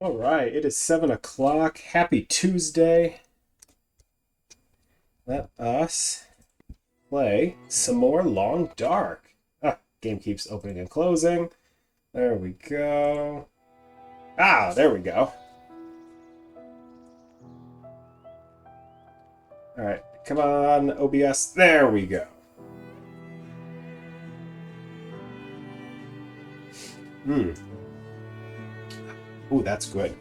All right, it is 7 o'clock. Happy Tuesday. Let us play some more Long Dark. Game keeps opening and closing. There we go. There we go. All right, come on, OBS. There we go. Ooh, that's good.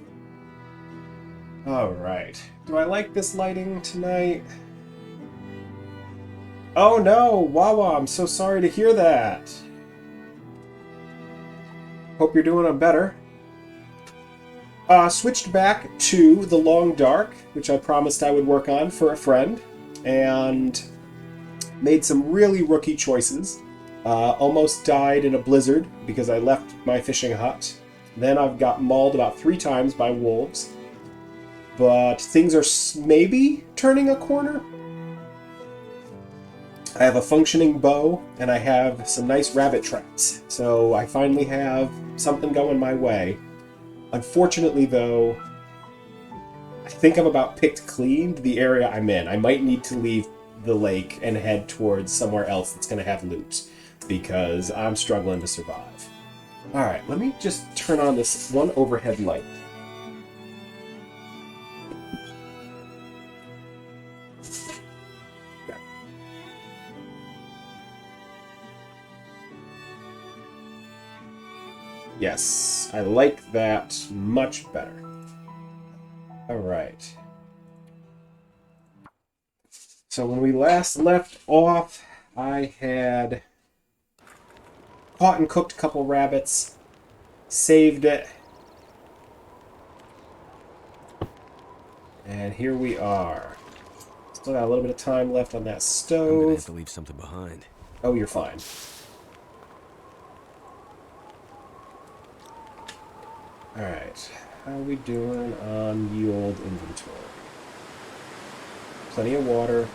All right. Do I like this lighting tonight? Oh no, Wawa, I'm so sorry to hear that. Hope you're doing better. Switched back to the Long Dark, which I promised I would work on for a friend, and made some really rookie choices. Almost died in a blizzard because I left my fishing hut. Then I've got mauled about 3 times by wolves. But things are maybe turning a corner. I have a functioning bow, and I have some nice rabbit traps. So I finally have something going my way. Unfortunately, though, I think I've about picked clean the area I'm in. I might need to leave the lake and head towards somewhere else that's going to have loot, because I'm struggling to survive. Alright, let me just turn on this one overhead light. Yes, I like that much better. Alright. So when we last left off, I had caught and cooked a couple rabbits, saved it, and here we are. Still got a little bit of time left on that stove. I'm gonna have to leave something behind. Oh, you're fine. Alright, how are we doing on the old inventory? Plenty of water.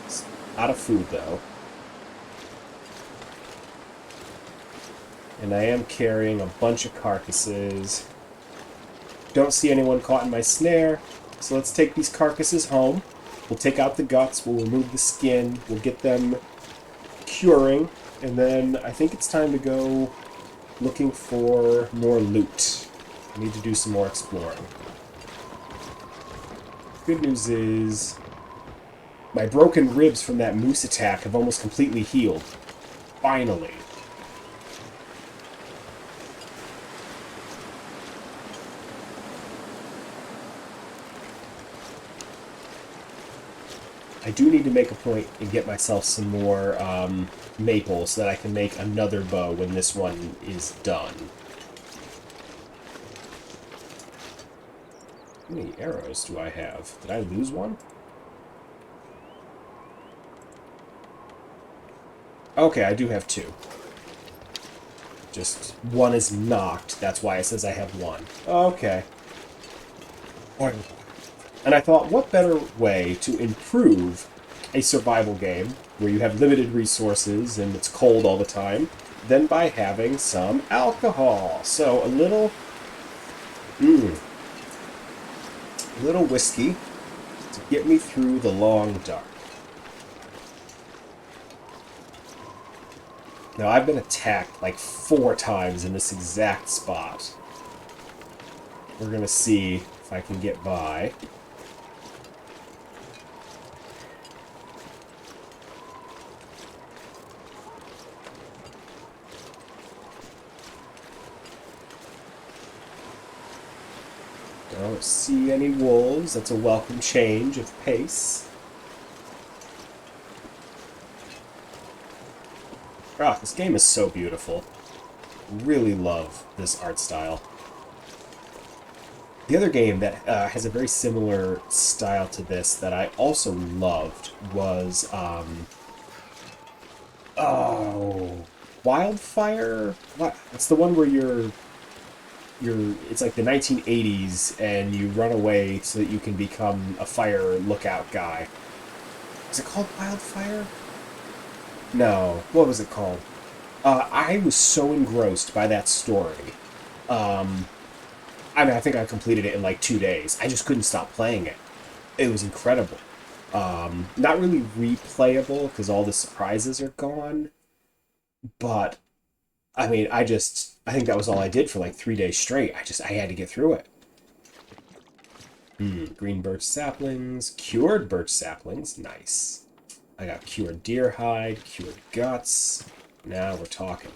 It's out of food, though. And I am carrying a bunch of carcasses. Don't see anyone caught in my snare, so let's take these carcasses home. We'll take out the guts, we'll remove the skin, we'll get them curing, and then I think it's time to go looking for more loot. I need to do some more exploring. Good news is my broken ribs from that moose attack have almost completely healed. Finally. I do need to make a point and get myself some more maple so that I can make another bow when this one is done. How many arrows do I have? Did I lose one? Okay, I do have 2. Just one is knocked. That's why it says I have 1. Okay. And I thought, what better way to improve a survival game where you have limited resources and it's cold all the time than by having some alcohol. So a little whiskey to get me through the long dark. Now, I've been attacked like 4 times in this exact spot. We're gonna see if I can get by. Don't see any wolves. That's a welcome change of pace. This game is so beautiful. Really love this art style. The other game that has a very similar style to this that I also loved was, Wildfire? What? It's the one where it's like the 1980s and you run away so that you can become a fire lookout guy. Is it called Wildfire? No. What was it called? I was so engrossed by that story. I mean, I think I completed it in like 2 days. I just couldn't stop playing it. It was incredible. Not really replayable because all the surprises are gone. But I mean, I think that was all I did for like 3 days straight. I had to get through it. Green birch saplings, cured birch saplings, nice. I got cured deer hide, cured guts. Now we're talking.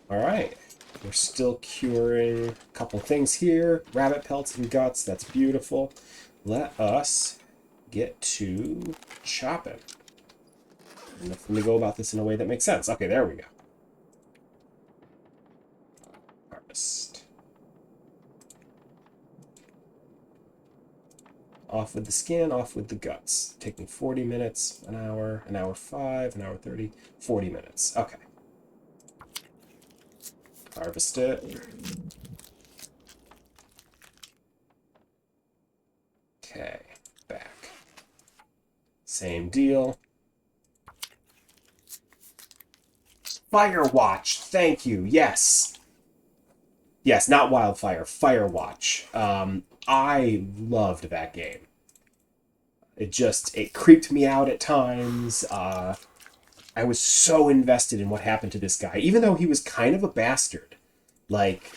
All right, we're still curing a couple things here. Rabbit pelts and guts, that's beautiful. Let us get to chopping. And let me go about this in a way that makes sense. Okay, there we go. Harvest. Off with the skin, off with the guts. Taking 40 minutes, an hour 5, an hour 30, 40 minutes. Okay. Harvest it. Okay, back. Same deal. Firewatch, thank you, yes. Yes, not Wildfire, Firewatch. I loved that game. It creeped me out at times. I was so invested in what happened to this guy, even though he was kind of a bastard. Like,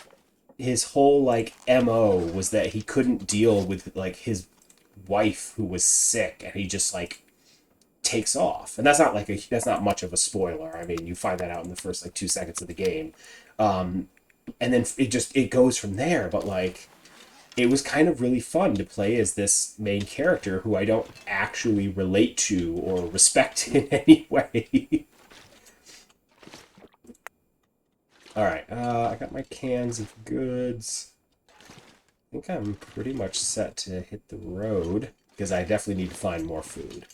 his whole, like, MO was that he couldn't deal with, like, his wife who was sick, and he just, like, takes off. And that's not much of a spoiler. I mean, you find that out in the first, like, 2 seconds of the game. And then it goes from there, but, like, it was kind of really fun to play as this main character who I don't actually relate to or respect in any way. Alright, I got my cans of goods. I think I'm pretty much set to hit the road, because I definitely need to find more food.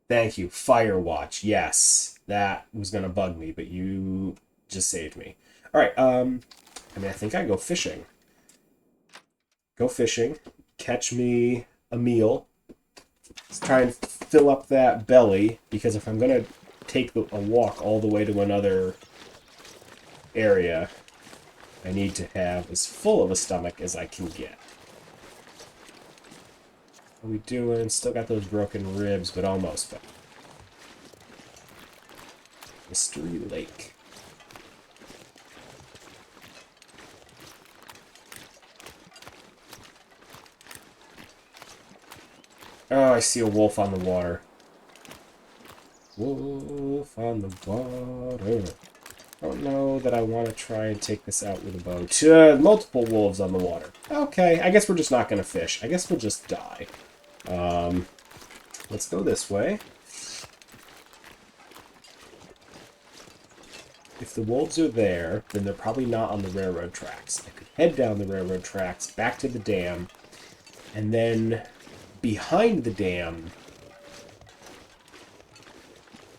Thank you, Firewatch. Yes, that was going to bug me, but you just saved me. Alright, I mean, I think I go fishing. Go fishing, catch me a meal. Let's try and fill up that belly, because if I'm going to take a walk all the way to another area, I need to have as full of a stomach as I can get. What are we doing? Still got those broken ribs, but almost back. Mystery Lake. Oh, I see a wolf on the water. Wolf on the water. I don't know that I want to try and take this out with a boat. Multiple wolves on the water. Okay, I guess we're just not going to fish. I guess we'll just die. Let's go this way. If the wolves are there, then they're probably not on the railroad tracks. I could head down the railroad tracks, back to the dam, and then behind the dam,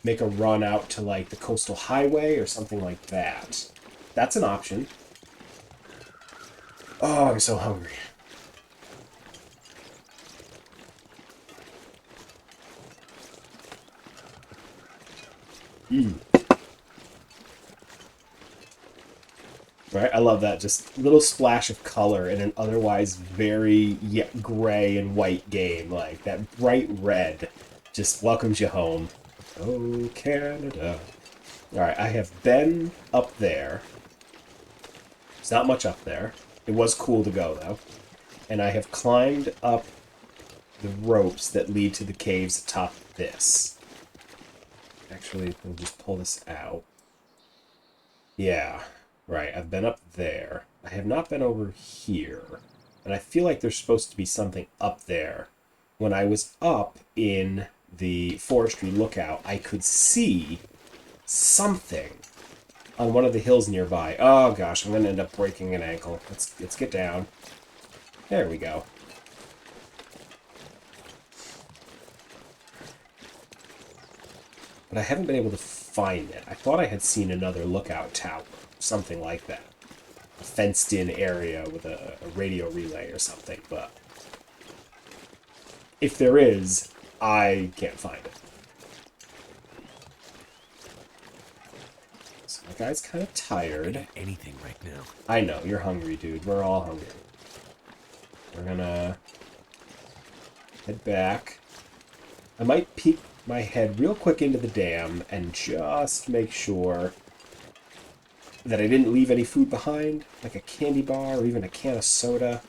make a run out to, like, the coastal highway or something like that. That's an option. Oh, I'm so hungry. Right, I love that. Just a little splash of color in an otherwise very gray and white game. Like, that bright red just welcomes you home. Oh, Canada. Alright, I have been up there. There's not much up there. It was cool to go, though. And I have climbed up the ropes that lead to the caves atop this. Actually, we'll just pull this out. Yeah, right. I've been up there. I have not been over here. And I feel like there's supposed to be something up there. When I was up in the forestry lookout, I could see something on one of the hills nearby. Oh gosh, I'm going to end up breaking an ankle. Let's get down. There we go. But I haven't been able to find it. I thought I had seen another lookout tower, something like that. A fenced-in area with a radio relay or something, but if there is, I can't find it. So my guy's kind of tired. I can eat anything right now. I know, you're hungry, dude. We're all hungry. We're gonna head back. I might peek my head real quick into the dam and just make sure that I didn't leave any food behind, like a candy bar or even a can of soda,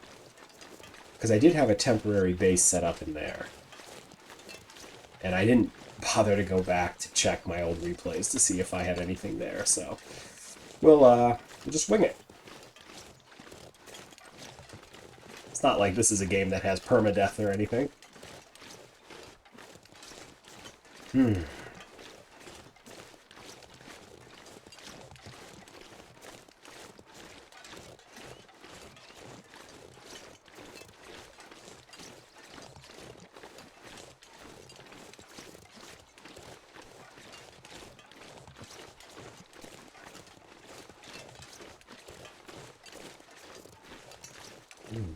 because I did have a temporary base set up in there. And I didn't bother to go back to check my old replays to see if I had anything there, so we'll just wing it. It's not like this is a game that has permadeath or anything.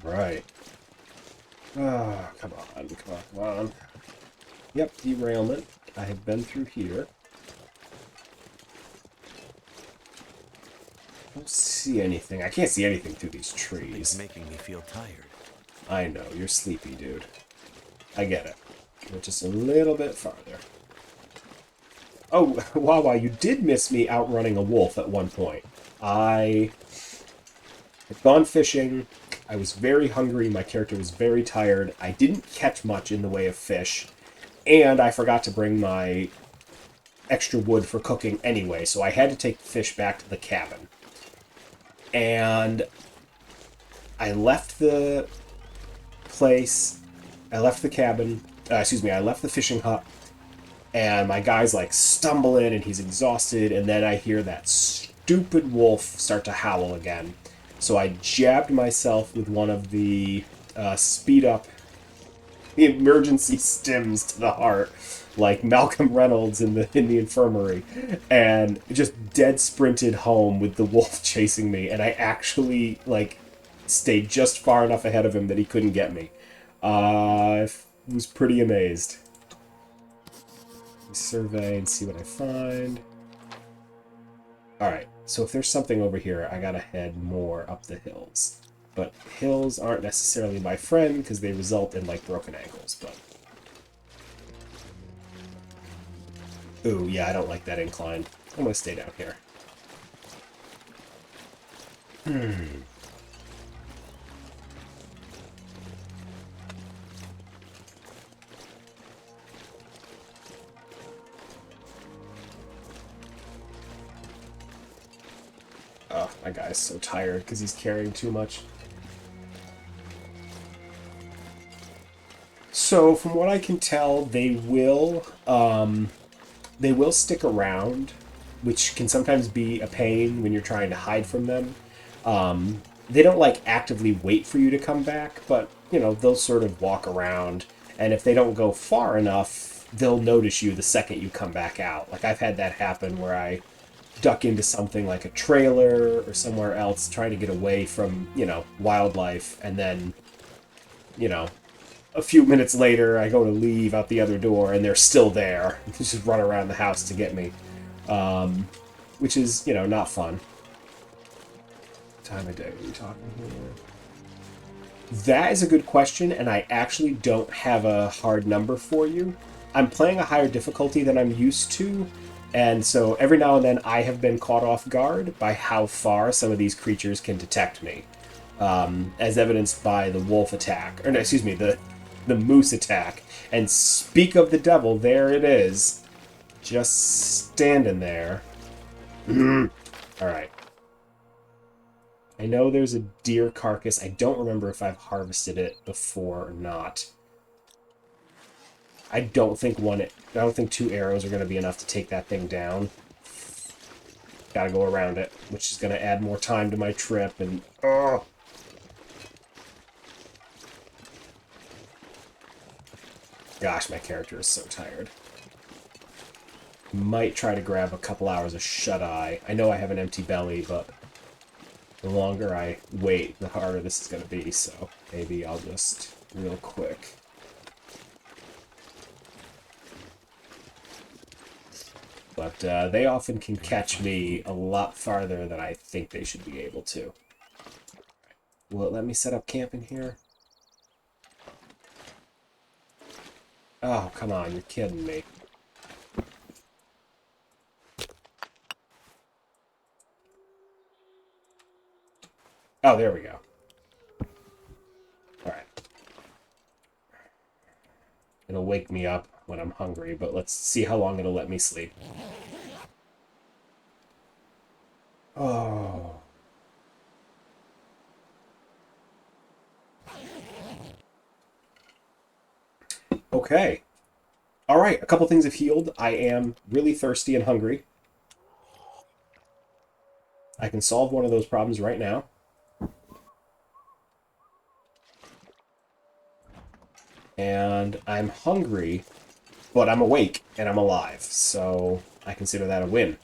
Right. Oh, come on, come on, come on. Yep, derailment. I have been through here. I don't see anything. I can't see anything through these It's trees. making me feel tired. I know, you're sleepy, dude. I get it. Go just a little bit farther. Oh, Wawa, you did miss me outrunning a wolf at one point. I had gone fishing. I was very hungry. My character was very tired. I didn't catch much in the way of fish. And I forgot to bring my extra wood for cooking anyway, so I had to take the fish back to the cabin. And I left the place, I left the cabin, I left the fishing hut, and my guy's like stumbling and he's exhausted, and then I hear that stupid wolf start to howl again. So I jabbed myself with one of the speed up the emergency stims to the heart, like Malcolm Reynolds in the infirmary, and just dead sprinted home with the wolf chasing me. And I actually like stayed just far enough ahead of him that he couldn't get me. I was pretty amazed. Let me survey and see what I find. All right, so if there's something over here, I gotta head more up the hills. But hills aren't necessarily my friend because they result in, like, broken ankles, but... Ooh, yeah, I don't like that incline. I'm gonna stay down here. Oh, my guy's so tired because he's carrying too much. So, from what I can tell, they will stick around, which can sometimes be a pain when you're trying to hide from them. They don't, like, actively wait for you to come back, but, you know, they'll sort of walk around, and if they don't go far enough, they'll notice you the second you come back out. Like, I've had that happen where I duck into something like a trailer or somewhere else trying to get away from, you know, wildlife, and then, you know, a few minutes later I go to leave out the other door and they're still there. They just run around the house to get me. Which is, you know, not fun. Time of day, what are we talking here? That is a good question, and I actually don't have a hard number for you. I'm playing a higher difficulty than I'm used to, and so every now and then I have been caught off guard by how far some of these creatures can detect me. As evidenced by the wolf attack, or no, excuse me, the moose attack. And speak of the devil, there it is. Just standing there. Alright. I know there's a deer carcass. I don't remember if I've harvested it before or not. I don't think two arrows are going to be enough to take that thing down. Gotta go around it, which is going to add more time to my trip, and... Oh! Gosh, my character is so tired. Might try to grab a couple hours of shut-eye. I know I have an empty belly, but the longer I wait, the harder this is going to be, so maybe I'll just, real quick... But they often can catch me a lot farther than I think they should be able to. Will it let me set up camp in here? Oh, come on, you're kidding me. Oh, there we go. Alright. It'll wake me up when I'm hungry, but let's see how long it'll let me sleep. Oh. Okay. Alright, a couple things have healed. I am really thirsty and hungry. I can solve one of those problems right now. And I'm hungry, but I'm awake and I'm alive, so I consider that a win.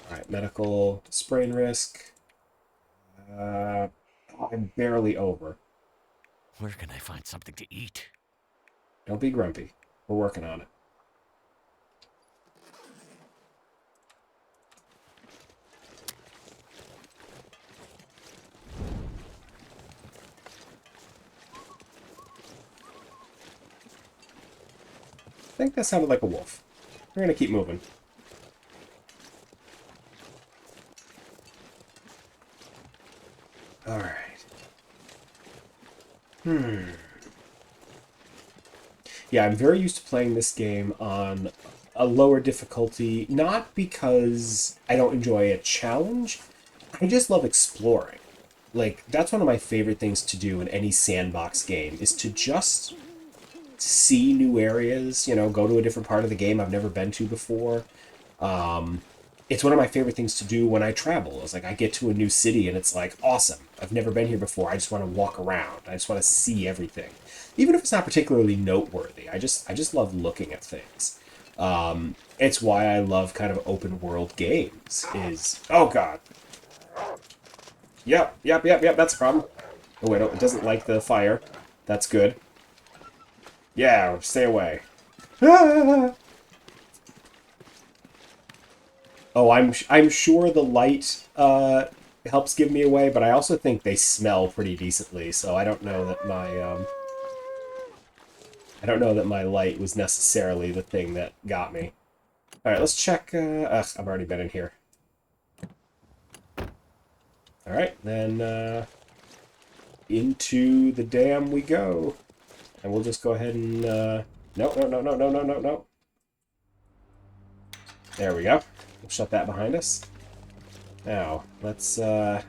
Alright, medical sprain risk. I'm barely over. Where can I find something to eat? Don't be grumpy. We're working on it. I think that sounded like a wolf. We're gonna keep moving. Alright. Yeah, I'm very used to playing this game on a lower difficulty, not because I don't enjoy a challenge, I just love exploring. Like, that's one of my favorite things to do in any sandbox game, is to just see new areas, you know, go to a different part of the game I've never been to before. It's one of my favorite things to do when I travel. It's like I get to a new city and it's like, awesome, I've never been here before. I just want to walk around. I just want to see everything. Even if it's not particularly noteworthy, I just love looking at things. It's why I love kind of open world games is, oh god. Yep, that's a problem. Oh wait, it doesn't like the fire. That's good. Yeah, stay away. Ah! Oh, I'm sure the light helps give me away, but I also think they smell pretty decently. So I don't know that my light was necessarily the thing that got me. All right, let's check. I've already been in here. All right, then into the dam we go, and we'll just go ahead and no. There we go. We'll shut that behind us. Now, let's, we're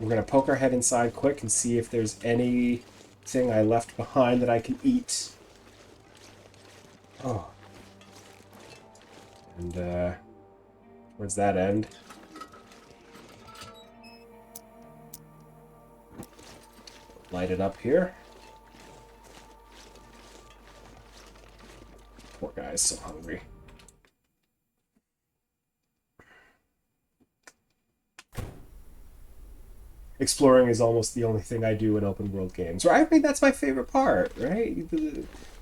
going to poke our head inside quick and see if there's anything I left behind that I can eat. Oh. And, where's that end? Light it up here. Poor guy's so hungry. Exploring is almost the only thing I do in open world games. Right? I mean, that's my favorite part, right?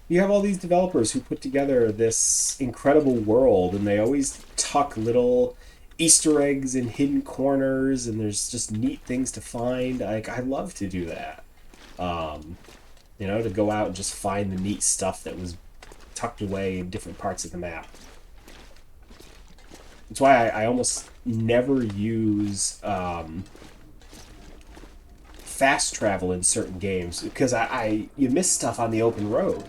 You have all these developers who put together this incredible world, and they always tuck little Easter eggs in hidden corners, and there's just neat things to find. Like, I love to do that. You know, to go out and just find the neat stuff that was tucked away in different parts of the map. That's why I almost never use fast travel in certain games, because you miss stuff on the open road.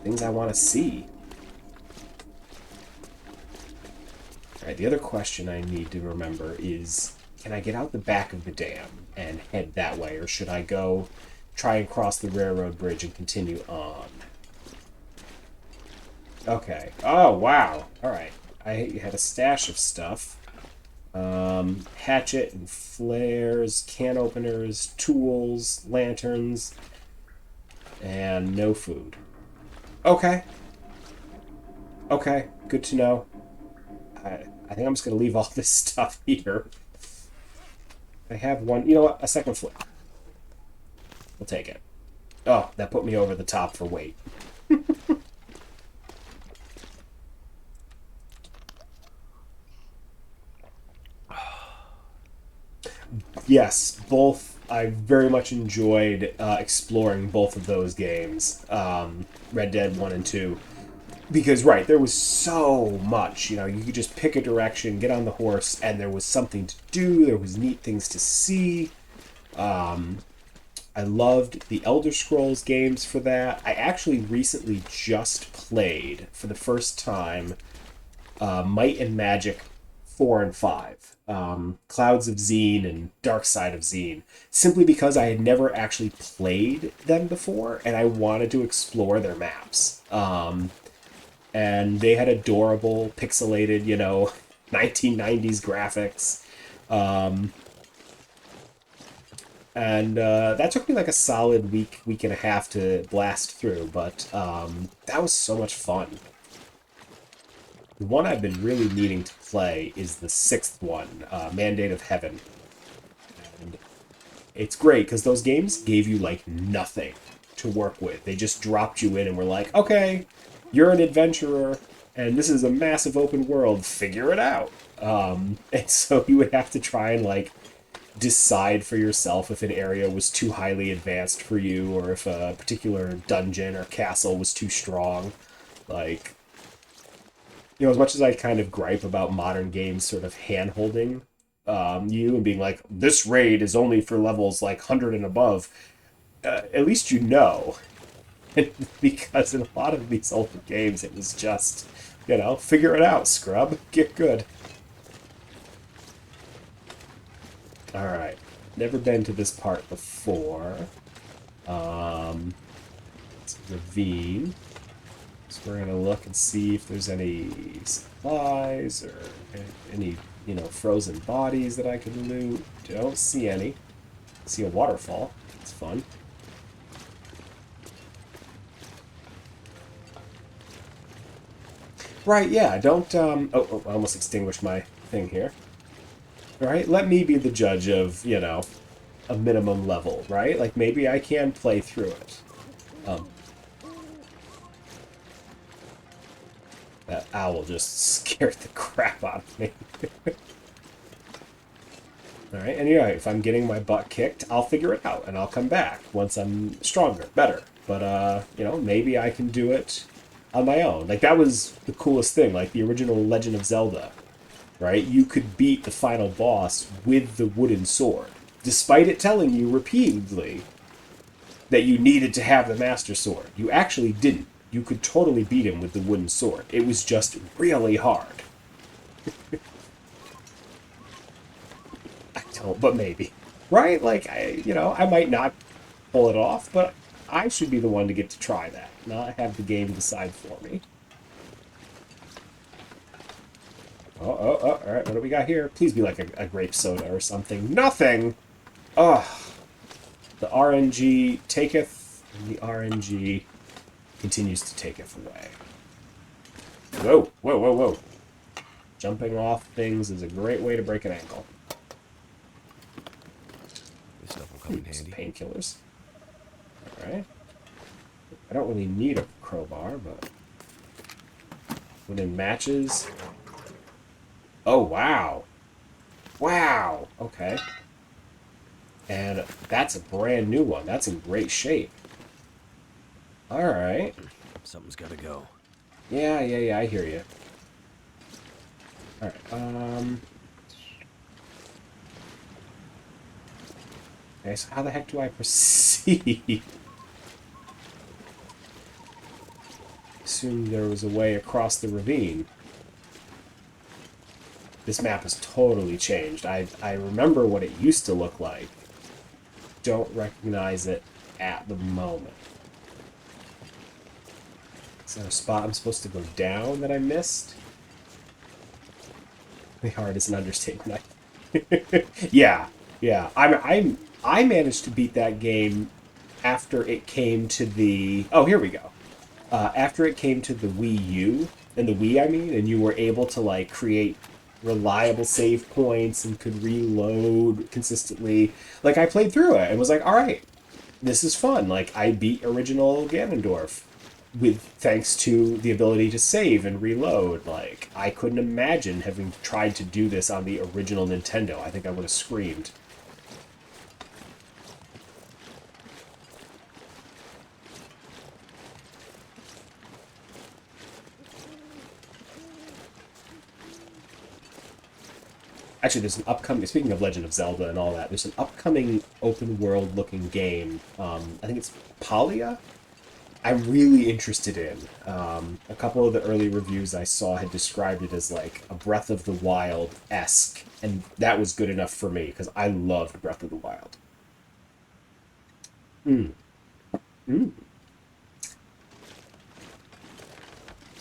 Things I want to see. Alright, the other question I need to remember is, can I get out the back of the dam and head that way, or should I go try and cross the railroad bridge and continue on? Okay. Oh, wow. Alright. I had a stash of stuff. Hatchet and flares, can openers, tools, lanterns, and no food. Okay. Okay, good to know. I think I'm just going to leave all this stuff here. I have one, you know what, a second flip. We'll take it. Oh, that put me over the top for weight. Yes, both. I very much enjoyed exploring both of those games, Red Dead 1 and 2. Because, right, there was so much. You know, you could just pick a direction, get on the horse, and there was something to do. There was neat things to see. I loved the Elder Scrolls games for that. I actually recently just played, for the first time, Might and Magic 4 and 5. Clouds of Xeen and Dark Side of Xeen. Simply because I had never actually played them before, and I wanted to explore their maps. And they had adorable, pixelated, 1990s graphics. And that took me like a solid week and a half to blast through, but that was so much fun. The one I've been really needing to play is the sixth one, Mandate of Heaven. And it's great because those games gave you like nothing to work with. They just dropped you in and were like, okay, you're an adventurer, and this is a massive open world, figure it out. And so you would have to try and like decide for yourself if an area was too highly advanced for you or if a particular dungeon or castle was too strong. Like, as much as I kind of gripe about modern games sort of hand-holding you and being like, this raid is only for levels like 100 and above, at least you know. Because in a lot of these older games, it was just, figure it out, scrub. Get good. Alright. Never been to this part before. It's a ravine. So we're going to look and see if there's any supplies or any, frozen bodies that I can loot. Don't see any. See a waterfall. It's fun. Right, yeah, don't, I almost extinguished my thing here. Right? Let me be the judge of, a minimum level, right? Like, maybe I can play through it. That owl just scared the crap out of me. Alright, and if I'm getting my butt kicked, I'll figure it out, and I'll come back once I'm stronger, better. But, maybe I can do it on my own. Like, that was the coolest thing, like the original Legend of Zelda, right? You could beat the final boss with the wooden sword, despite it telling you repeatedly that you needed to have the Master Sword. You actually didn't. You could totally beat him with the wooden sword. It was just really hard. I don't, but maybe. Right? Like, I might not pull it off, but I should be the one to get to try that, not have the game decide for me. Alright, what do we got here? Please be like a grape soda or something. Nothing! Ugh. The RNG taketh, and the RNG continues to taketh away. Whoa, whoa, whoa, whoa. Jumping off things is a great way to break an ankle. This stuff will come in handy. Painkillers. Alright. I don't really need a crowbar, but when in matches... Oh, wow. Wow. Okay. And that's a brand new one. That's in great shape. Alright. Something's gotta go. Yeah, I hear you. Alright, okay, so how the heck do I proceed? Assumed there was a way across the ravine. This map has totally changed. I remember what it used to look like. Don't recognize it at the moment. Is there a spot I'm supposed to go down that I missed? The hard is an understatement. Yeah. I managed to beat that game after it came to the... Oh, here we go. After it came to the Wii U, and the Wii, and you were able to, like, create reliable save points and could reload consistently. Like, I played through it and was like, alright, this is fun. Like, I beat original Ganondorf thanks to the ability to save and reload. Like, I couldn't imagine having tried to do this on the original Nintendo. I think I would have screamed. Actually, there's an upcoming. Speaking of Legend of Zelda and all that, there's an upcoming open world looking game. I think it's Palia. I'm really interested in. A couple of the early reviews I saw had described it as like a Breath of the Wild-esque, and that was good enough for me because I loved Breath of the Wild.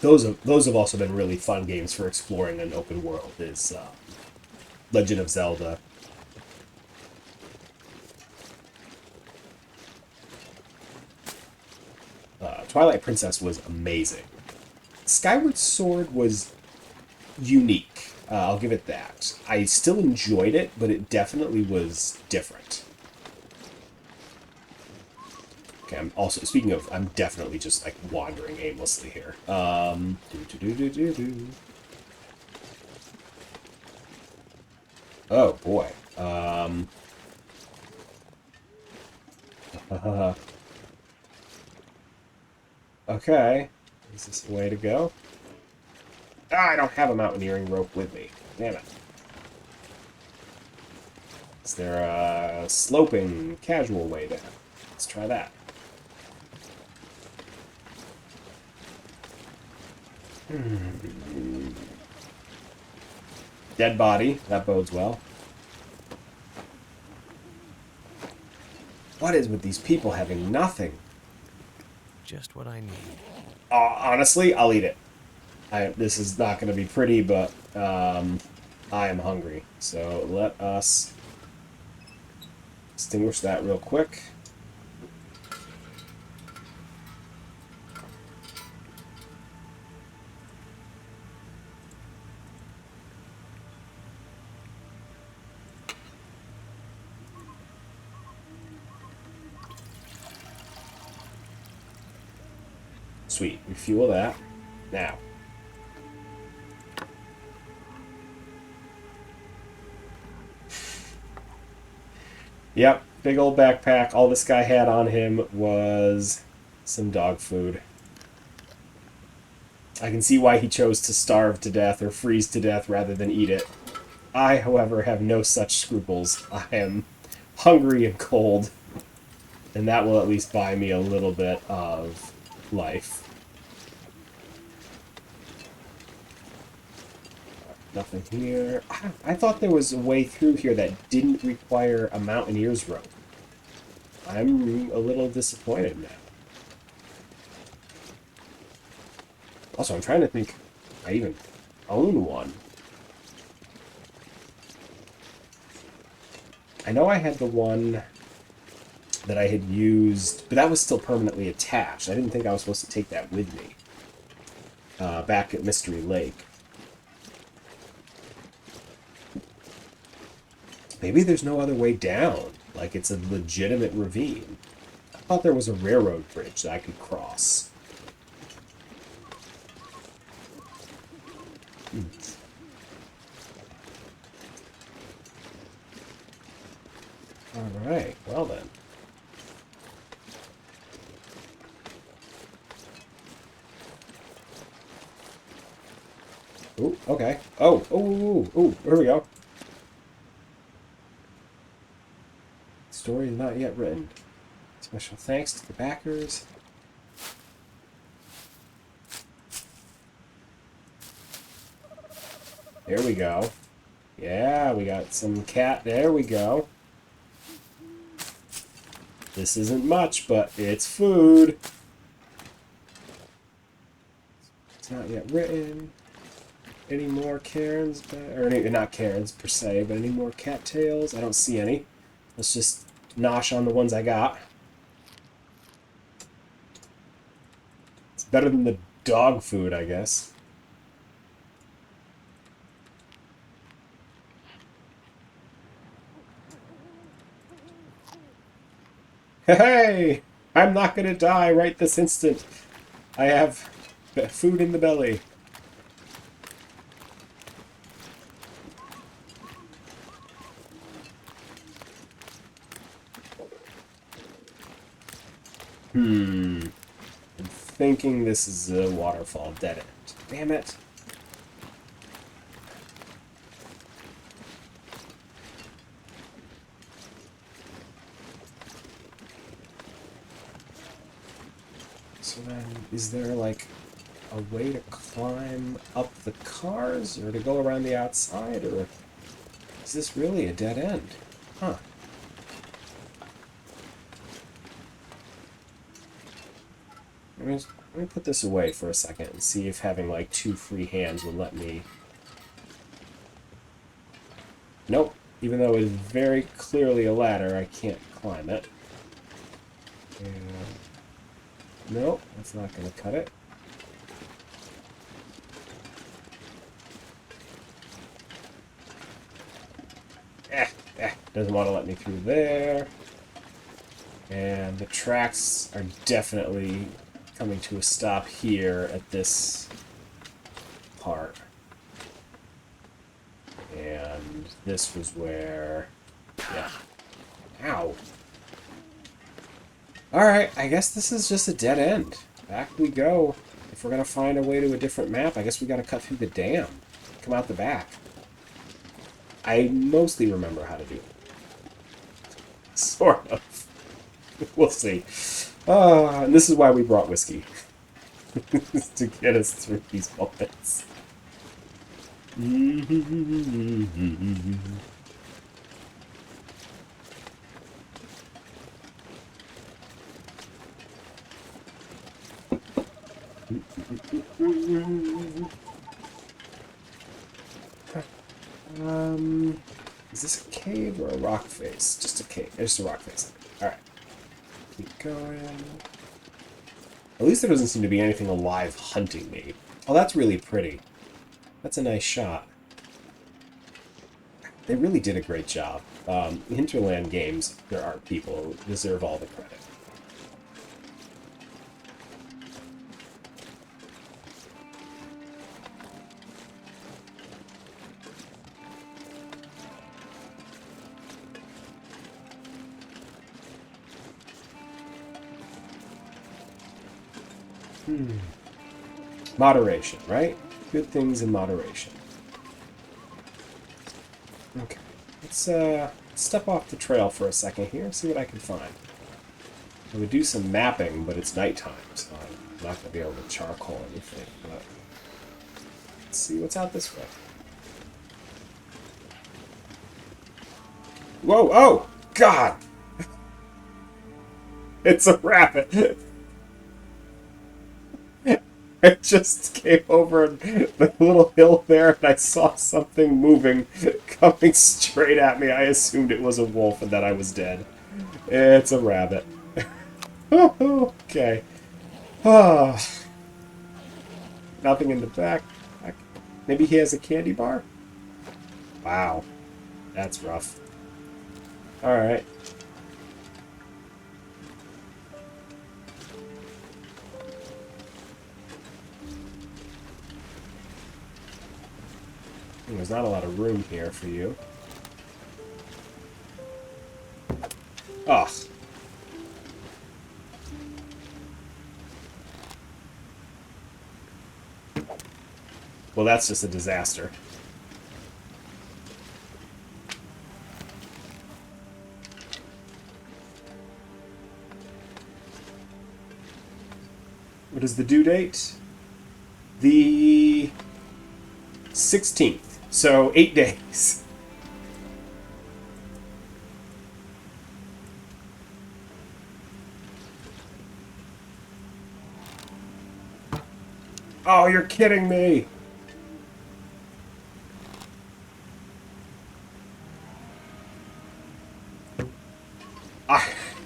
Those have also been really fun games for exploring an open world. Is Legend of Zelda. Twilight Princess was amazing. Skyward Sword was unique. I'll give it that. I still enjoyed it, but it definitely was different. Okay, I'm also, speaking of, I'm definitely just like wandering aimlessly here. Oh boy. Okay. Is this the way to go? Ah, I don't have a mountaineering rope with me. Damn it. Is there a sloping, casual way down? Let's try that. Dead body. That bodes well. What is with these people having nothing? Just what I need. Honestly, I'll eat it. This is not going to be pretty, but I am hungry. So let us extinguish that real quick. Sweet. Refuel that. Now. Yep. Big old backpack. All this guy had on him was some dog food. I can see why he chose to starve to death or freeze to death rather than eat it. I, however, have no such scruples. I am hungry and cold, and that will at least buy me a little bit of life. Nothing here. I thought there was a way through here that didn't require a mountaineer's rope. I'm a little disappointed now. Also, I'm trying to think if I even own one. I know I had the one that I had used, but that was still permanently attached. I didn't think I was supposed to take that with me. Back at Mystery Lake. Maybe there's no other way down. Like, it's a legitimate ravine. I thought there was a railroad bridge that I could cross. Alright, well then. Ooh, okay. Oh, here we go. Story is not yet written. Special thanks to the backers. There we go. Yeah, we got some cat. There we go. This isn't much, but it's food. It's not yet written. Any more Karens? Or any, not Karens per se, but any more cattails? I don't see any. Let's just nosh on the ones I got. It's better than the dog food, I guess. Hey! I'm not gonna die right this instant. I have food in the belly. I'm thinking this is a waterfall dead end. Damn it. So then, is there like a way to climb up the cars, or to go around the outside, or is this really a dead end? Huh. Let me put this away for a second and see if having like 2 free hands will let me... Nope. Even though it is very clearly a ladder, I can't climb it. And... Nope, that's not going to cut it. Doesn't want to let me through there. And the tracks are definitely coming to a stop here at this part. And this was where... Yeah. Ow. Alright, I guess this is just a dead end. Back we go. If we're going to find a way to a different map, I guess we got to cut through the dam. Come out the back. I mostly remember how to do it. Sort of. We'll see. And this is why we brought whiskey. To get us through these moments. Is this a cave or a rock face? Just a cave. Just a rock face. Alright. Keep going. At least there doesn't seem to be anything alive hunting me. Oh, that's really pretty. That's a nice shot. They really did a great job. Hinterland games, their art people deserve all the credit. Moderation, right? Good things in moderation. Okay. Let's step off the trail for a second here and see what I can find. I would do some mapping, but it's nighttime, so I'm not going to be able to charcoal anything. But let's see what's out this way. Whoa! Oh! God! It's a rabbit! I just came over the little hill there and I saw something moving coming straight at me. I assumed it was a wolf and that I was dead. It's a rabbit. Okay. Nothing in the back. Maybe he has a candy bar? Wow. That's rough. Alright. There's not a lot of room here for you. Ugh. Well, that's just a disaster. What is the due date? The 16th. So, 8 days. Oh, you're kidding me!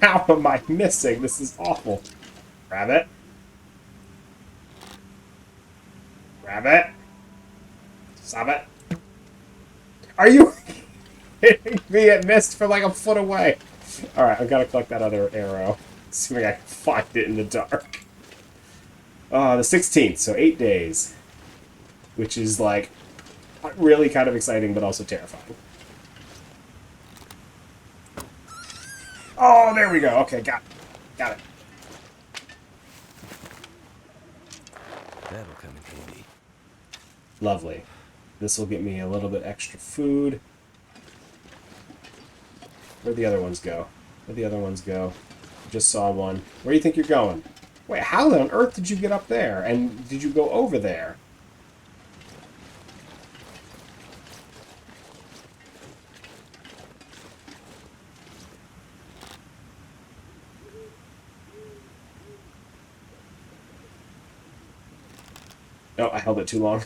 How am I missing? This is awful. Rabbit. Rabbit. Stop it. Are you kidding me? It missed for like a foot away. Alright, I've got to collect that other arrow. See if I can find it in the dark. The 16th, so 8 days. Which is like really kind of exciting, but also terrifying. Oh, there we go. Okay, got it. Got it. That'll come in handy. Lovely. This will get me a little bit extra food. Where'd the other ones go? Where'd the other ones go? Just saw one. Where do you think you're going? Wait, how on earth did you get up there? And did you go over there? Oh, I held it too long.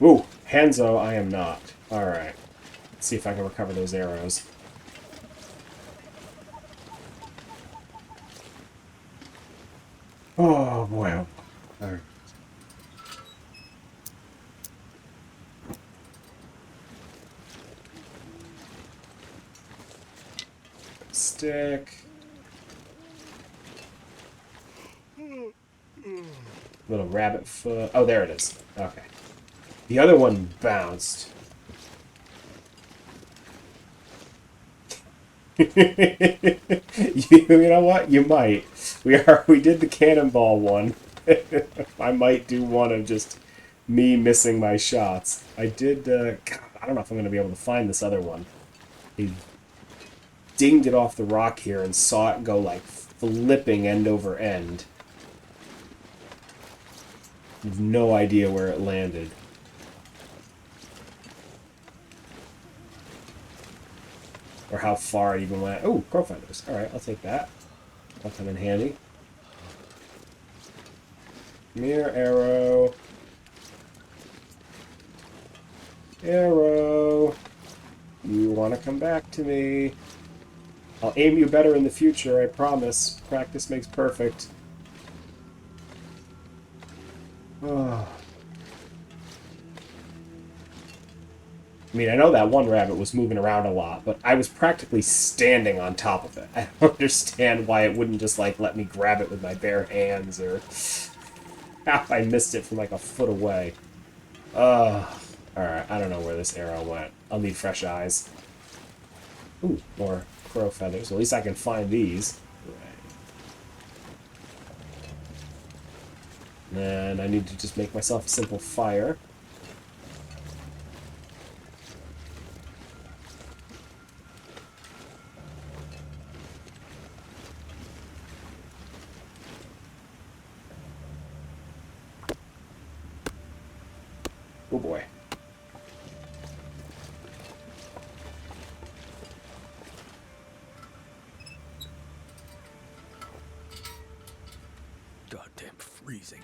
Ooh, Hanzo, I am not. Alright. Let's see if I can recover those arrows. Oh, boy. Alright. Stick. Little rabbit foot. Oh, there it is. Okay. The other one bounced. You know what? You might. We did the cannonball one. I might do one of just me missing my shots. I did. God, I don't know if I'm going to be able to find this other one. He dinged it off the rock here and saw it go like flipping end over end. I have no idea where it landed. Or how far it even went. Oh, crow feathers. Alright, I'll take that. That'll come in handy. Mere arrow. Arrow. You want to come back to me. I'll aim you better in the future, I promise. Practice makes perfect. Oh. I mean, I know that one rabbit was moving around a lot, but I was practically standing on top of it. I don't understand why it wouldn't just, like, let me grab it with my bare hands, or how I missed it from, like, a foot away. Alright, I don't know where this arrow went. I'll need fresh eyes. Ooh, more crow feathers. At least I can find these. Right. And I need to just make myself a simple fire. Oh boy. Goddamn freezing.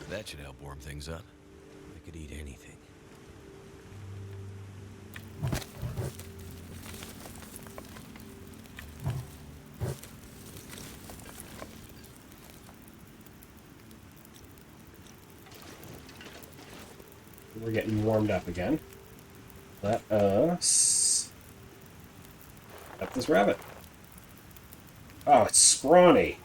That should help warm things up. I could eat anything. We're getting warmed up again. Let us... Up this rabbit. Oh, it's scrawny.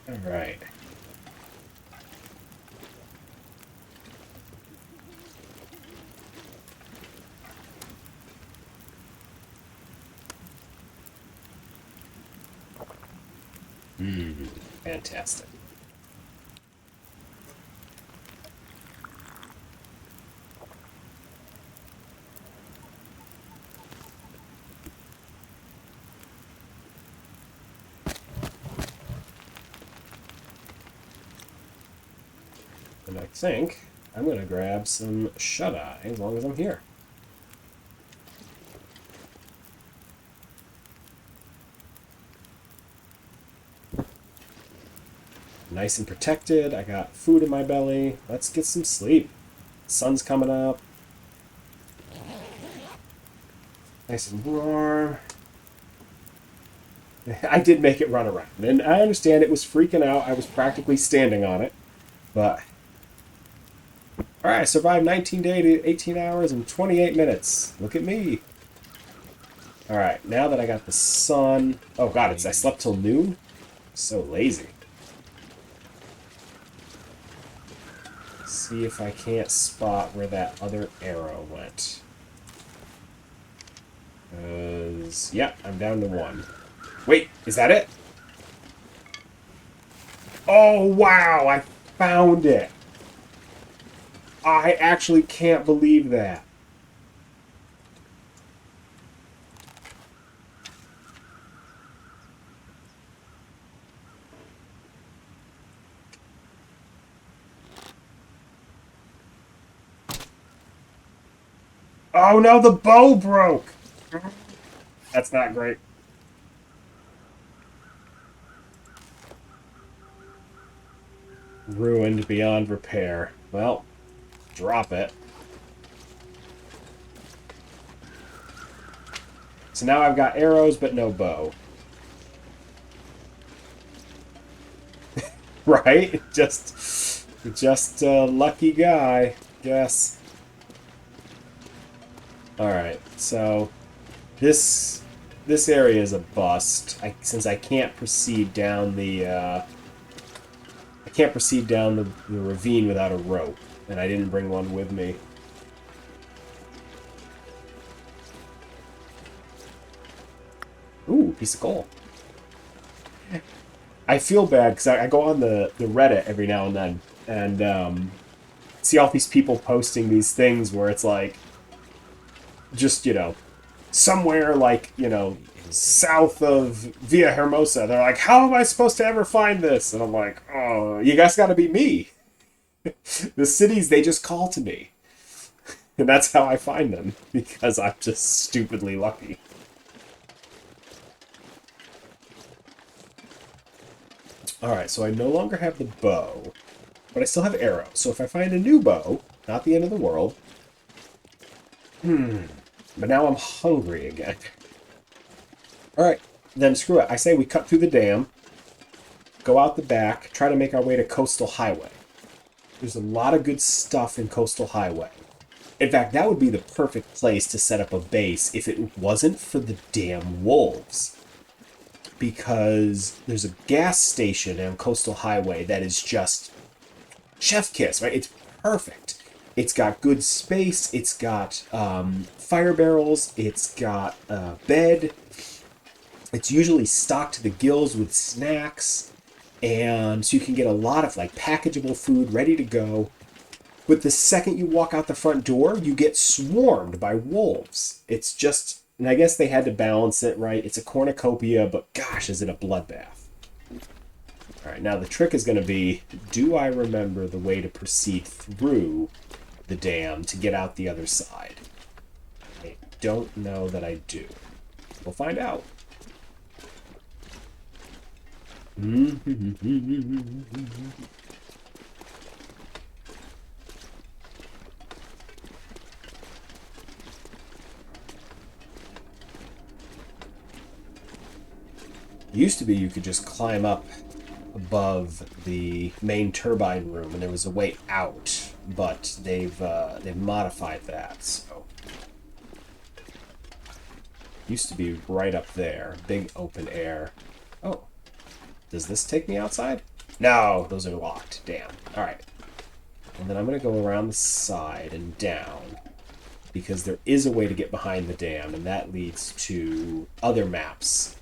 All right. Fantastic. And I think I'm going to grab some shut-eye as long as I'm here. Nice and protected. I got food in my belly. Let's get some sleep. Sun's coming up. Nice and warm. I did make it run around. And I understand it was freaking out. I was practically standing on it. But all right, I survived 19 days, 18 hours, and 28 minutes. Look at me. All right, now that I got the sun. Oh God, I slept till noon. So lazy. See if I can't spot where that other arrow went. Yeah, I'm down to 1. Wait, is that it? Oh, wow, I found it. I actually can't believe that. Oh no, the bow broke! That's not great. Ruined beyond repair. Well, drop it. So now I've got arrows, but no bow. Right? Just a lucky guy, guess. Alright, so this area is a bust. Since I can't proceed down the the ravine without a rope, and I didn't bring one with me. Ooh, piece of coal. I feel bad because I go on the Reddit every now and then and see all these people posting these things where it's like, just, somewhere like, south of Villa Hermosa. They're like, how am I supposed to ever find this? And I'm like, oh, you guys got to be me. The cities, they just call to me. And that's how I find them, because I'm just stupidly lucky. Alright, so I no longer have the bow, but I still have arrows. So if I find a new bow, not the end of the world. But now I'm hungry again. Alright, then screw it. I say we cut through the dam, go out the back, try to make our way to Coastal Highway. There's a lot of good stuff in Coastal Highway. In fact, that would be the perfect place to set up a base if it wasn't for the damn wolves. Because there's a gas station on Coastal Highway that is just chef kiss, right? It's perfect. It's got good space. It's got fire barrels. It's got a bed. It's usually stocked to the gills with snacks. And so you can get a lot of packageable food ready to go. But the second you walk out the front door, you get swarmed by wolves. It's just... And I guess they had to balance it, right? It's a cornucopia, but gosh, is it a bloodbath. Alright, now the trick is going to be, do I remember the way to proceed through the dam to get out the other side? I don't know that I do. We'll find out. Used to be you could just climb up above the main turbine room and there was a way out, but they've modified that. So used to be right up there, big open air. Oh, does this take me outside? No, those are locked. Damn. All right, and then I'm gonna go around the side and down because there is a way to get behind the dam, and that leads to other maps.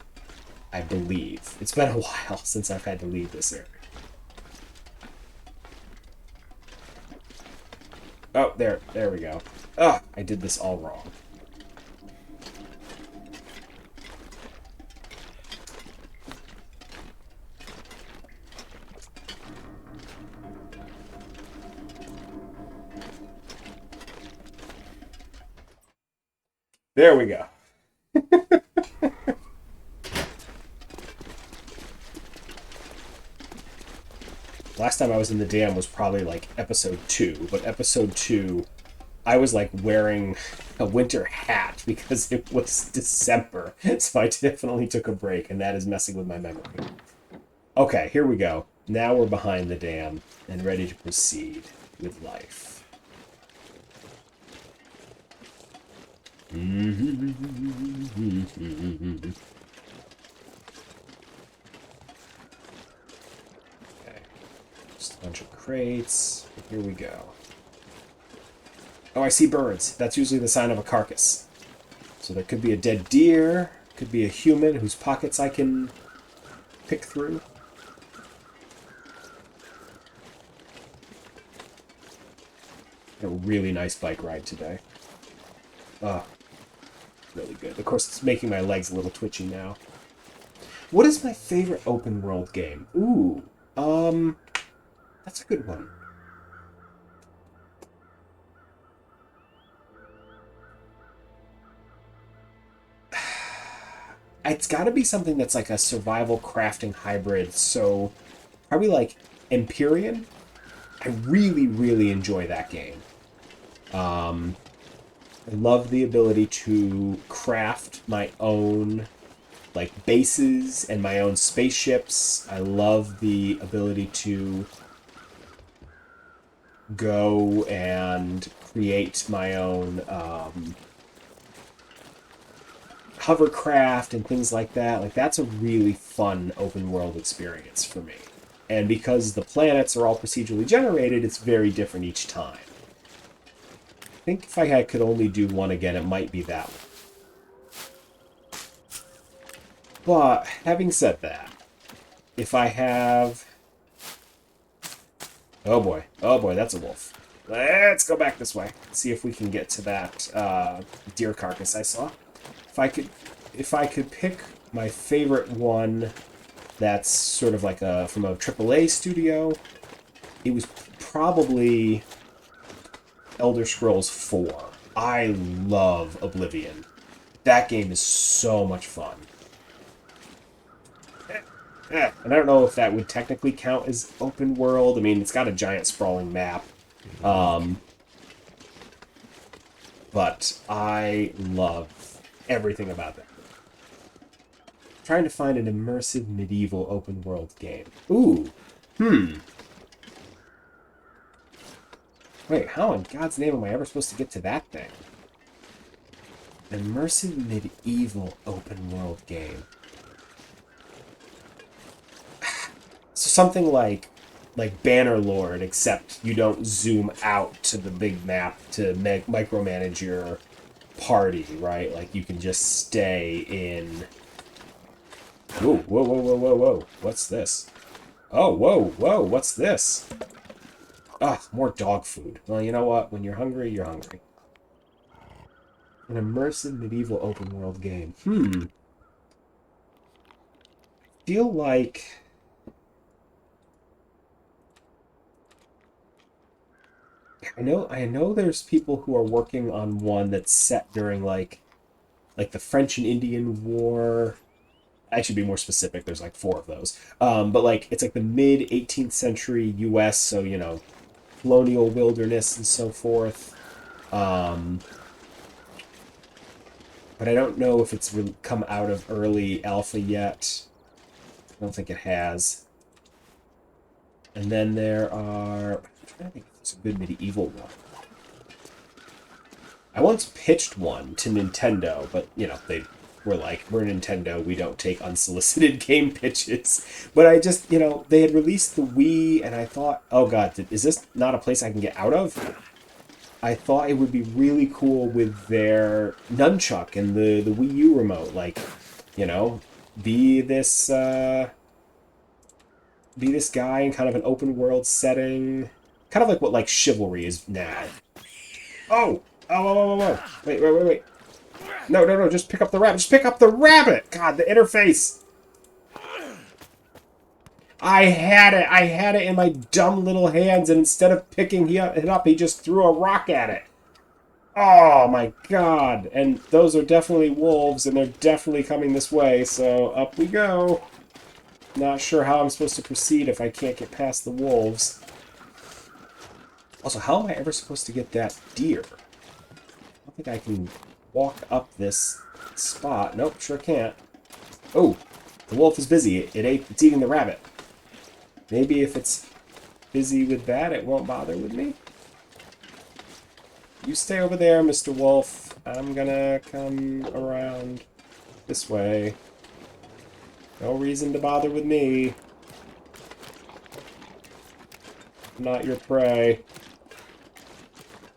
I believe. It's been a while since I've had to leave this area. Oh, there we go. Ah, I did this all wrong. There we go. Last time I was in the dam was probably episode 2, but episode 2, I was wearing a winter hat because it was December, so I definitely took a break, and that is messing with my memory. Okay, here we go. Now we're behind the dam and ready to proceed with life. Okay. Just a bunch of crates. Here we go. Oh, I see birds. That's usually the sign of a carcass. So there could be a dead deer, could be a human whose pockets I can pick through. A really nice bike ride today. Oh, really good. Of course, it's making my legs a little twitchy now. What is my favorite open world game? Ooh, that's a good one. It's got to be something that's like a survival crafting hybrid. So, probably like Empyrean. I really, really enjoy that game. I love the ability to craft my own like bases and my own spaceships. I love the ability to go and create my own hovercraft and things like that. Like, that's a really fun open world experience for me. And because the planets are all procedurally generated, it's very different each time. I think if I could only do one again, it might be that one. But, having said that, if I have... Oh boy, that's a wolf. Let's go back this way. See if we can get to that deer carcass I saw. If I could pick my favorite one that's sort of like from a AAA studio, it was probably Elder Scrolls 4. I love Oblivion. That game is so much fun. And I don't know if that would technically count as open world. I mean, it's got a giant sprawling map. But I love everything about that. I'm trying to find an immersive medieval open world game. Ooh. Wait, how in God's name am I ever supposed to get to that thing? An immersive medieval open world game. So something like Bannerlord, except you don't zoom out to the big map to micromanage your party, right? Like, you can just stay in... Ooh, whoa. What's this? Oh, whoa, what's this? Ah, more dog food. Well, you know what? When you're hungry, you're hungry. An immersive medieval open world game. Feel like... I know there's people who are working on one that's set during like the French and Indian War. I should be more specific. There's like 4 of those. But like it's like the mid 18th century US, so you know, colonial wilderness and so forth. But I don't know if it's come out of early alpha yet. I don't think it has. And then there are... I'm trying to think if it's a good medieval one. I once pitched one to Nintendo, but, you know, they were like, we're Nintendo, we don't take unsolicited game pitches. But I just, you know, they had released the Wii, and I thought, oh god, is this not a place I can get out of? I thought it would be really cool with their nunchuck and the Wii U remote. Like, you know, be this guy in kind of an open world setting. Kind of like what like Chivalry is now. Oh! Whoa. Wait. No, just pick up the rabbit. Just pick up the rabbit! God, the interface! I had it in my dumb little hands, and instead of picking it up, he just threw a rock at it. Oh my god. And those are definitely wolves, and they're definitely coming this way, so up we go. Not sure how I'm supposed to proceed if I can't get past the wolves. Also, how am I ever supposed to get that deer? I don't think I can walk up this spot. Nope, sure can't. Oh, the wolf is busy. It's eating the rabbit. Maybe if it's busy with that, it won't bother with me. You stay over there, Mr. Wolf. I'm gonna come around this way. No reason to bother with me. I'm not your prey.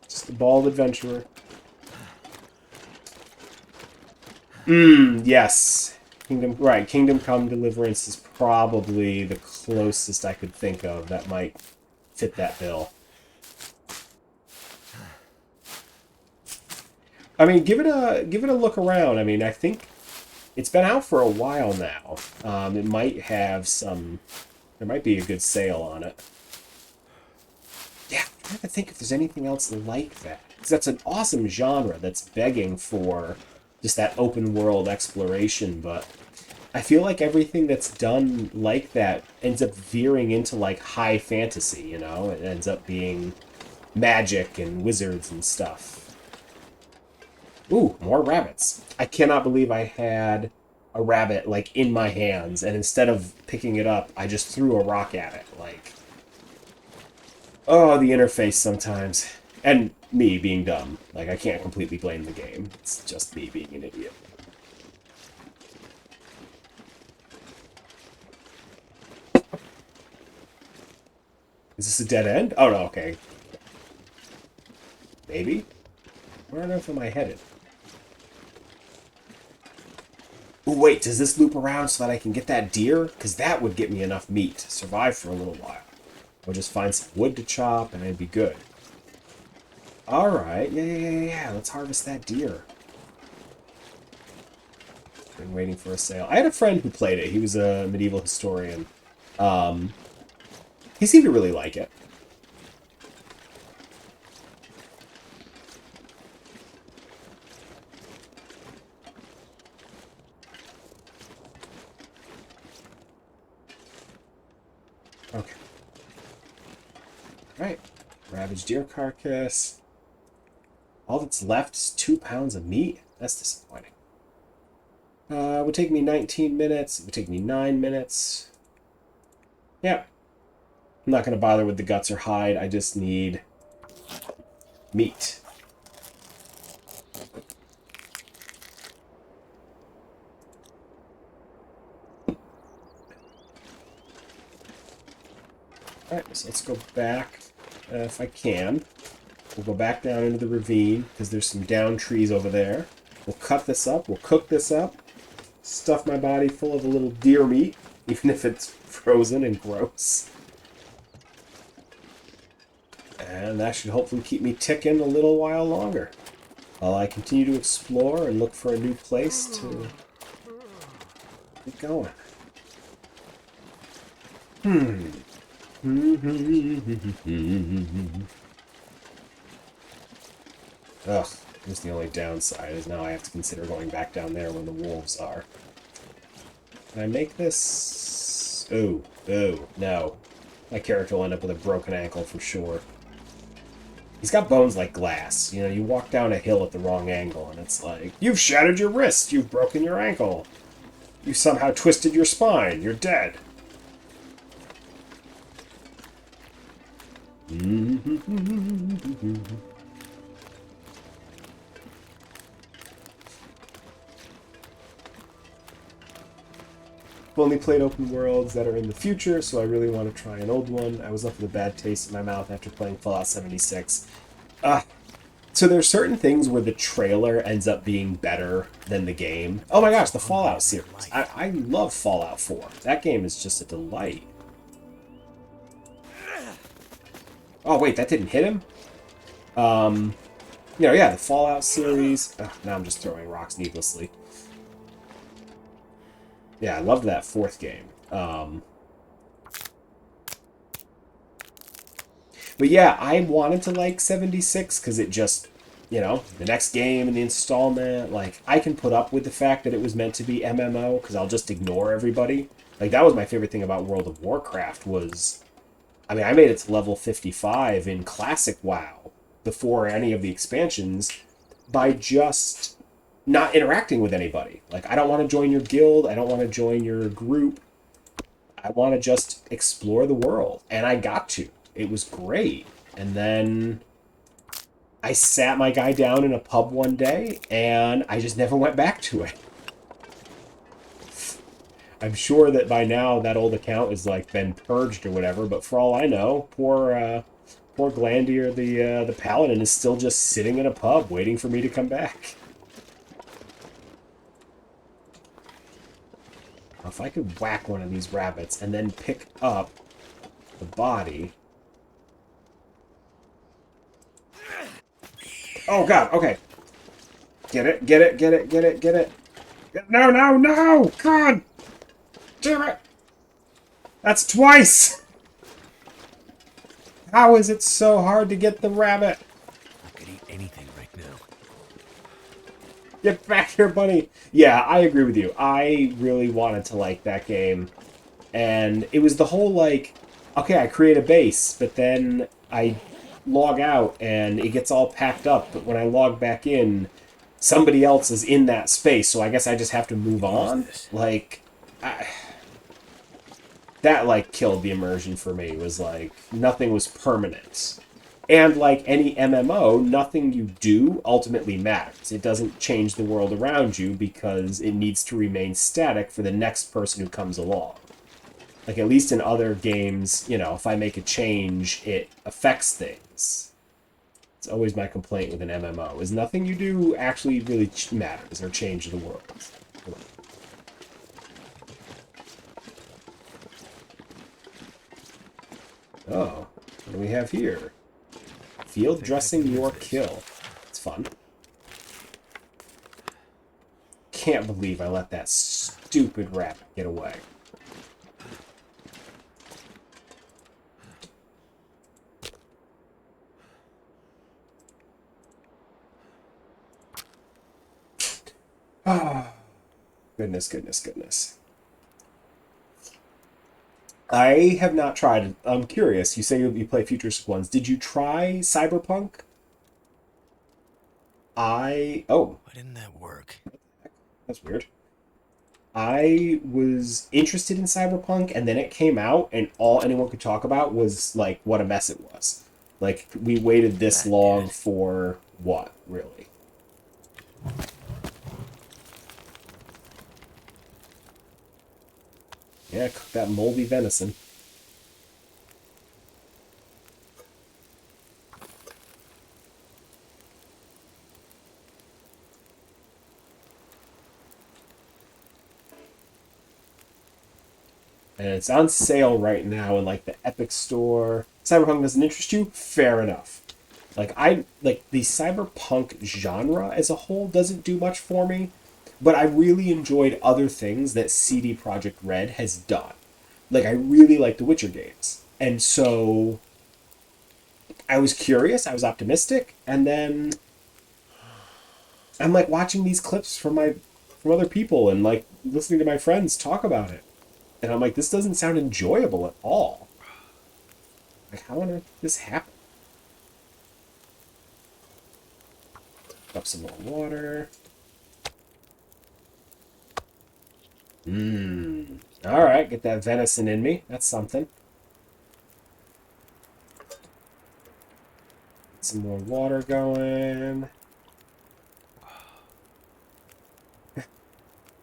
Just a bald adventurer. Yes. Kingdom Come Deliverance is probably the closest I could think of that might fit that bill. I mean, give it a look around. I mean, I think it's been out for a while now. It might have some... There might be a good sale on it. Yeah, I'm trying to think if there's anything else like that. Because that's an awesome genre that's begging for just that open world exploration, but I feel like everything that's done like that ends up veering into like high fantasy, you know? It ends up being magic and wizards and stuff. Ooh, more rabbits. I cannot believe I had a rabbit like in my hands, and instead of picking it up, I just threw a rock at it. Like, oh, the interface sometimes. And me being dumb. Like, I can't completely blame the game. It's just me being an idiot. Is this a dead end? Oh, no, okay. Maybe? Where on earth am I headed? Oh, wait, does this loop around so that I can get that deer? Because that would get me enough meat to survive for a little while. I'll just find some wood to chop, and I'd be good. Alright, yeah, let's harvest that deer. Been waiting for a sale. I had a friend who played it. He was a medieval historian. He seemed to really like it. Okay. Alright. Ravaged deer carcass. All that's left is 2 pounds of meat? That's disappointing. It would take me 19 minutes. It would take me 9 minutes. Yeah. I'm not going to bother with the guts or hide. I just need meat. Alright, so let's go back, if I can. We'll go back down into the ravine, because there's some down trees over there. We'll cut this up, we'll cook this up, stuff my body full of a little deer meat, even if it's frozen and gross. And that should hopefully keep me ticking a little while longer, while I continue to explore and look for a new place to get going. Ugh, here's the only downside, is now I have to consider going back down there when the wolves are. Can I make this? Ooh, no. My character will end up with a broken ankle for sure. He's got bones like glass. You know, you walk down a hill at the wrong angle, and it's like, you've shattered your wrist, you've broken your ankle. You somehow twisted your spine, you're dead. I've only played open worlds that are in the future, so I really want to try an old one. I was left with a bad taste in my mouth after playing Fallout 76. So there's certain things where the trailer ends up being better than the game. Oh my gosh, the Fallout series. I love Fallout 4. That game is just a delight. Oh wait, that didn't hit him? You know, yeah, the Fallout series. Ugh, now I'm just throwing rocks needlessly. Yeah, I loved that fourth game. But yeah, I wanted to like 76 because it just, you know, the next game and the installment, like, I can put up with the fact that it was meant to be MMO because I'll just ignore everybody. Like, that was my favorite thing about World of Warcraft was, I mean, I made it to level 55 in Classic WoW before any of the expansions by just not interacting with anybody. Like, I don't want to join your guild. I don't want to join your group. I want to just explore the world. And I got to. It was great. And then I sat my guy down in a pub one day, and I just never went back to it. I'm sure that by now that old account is like been purged or whatever, but for all I know, poor Glandier the paladin is still just sitting in a pub waiting for me to come back. If I could whack one of these rabbits and then pick up the body. Oh god, okay. Get it, get it, get it, get it, get it. No, no, no! God! Damn it! That's twice! How is it so hard to get the rabbit? I could eat anything right now. Get back here, buddy! Yeah, I agree with you. I really wanted to like that game. And it was the whole, like, okay, I create a base, but then I log out and it gets all packed up. But when I log back in, somebody else is in that space, so I guess I just have to move on. Like, that, like, killed the immersion for me. It was like, nothing was permanent. And like any MMO, nothing you do ultimately matters. It doesn't change the world around you because it needs to remain static for the next person who comes along. Like, at least in other games, you know, if I make a change, it affects things. It's always my complaint with an MMO, is nothing you do actually really matters or change the world. Oh, what do we have here? Field dressing your kill. It's fun. Can't believe I let that stupid rabbit get away. Ah, goodness, goodness, goodness. I have not tried. I'm curious. You say you play futuristic ones. Did you try Cyberpunk? Oh, Why didn't that work? that's weird. I was interested in Cyberpunk, and then it came out, and all anyone could talk about was, like, what a mess it was. Like, we waited this long for what, really? Yeah, cook that moldy venison. And it's on sale right now in, like, the Epic Store. Cyberpunk doesn't interest you? Fair enough. Like, the cyberpunk genre as a whole doesn't do much for me, but I really enjoyed other things that CD Projekt Red has done. Like, I really like the Witcher games. And so I was curious, I was optimistic, and then I'm like watching these clips from other people and like listening to my friends talk about it. And I'm like, this doesn't sound enjoyable at all. Like, how on earth did this happen? Up some more water. Alright, get that venison in me. That's something. Get some more water going.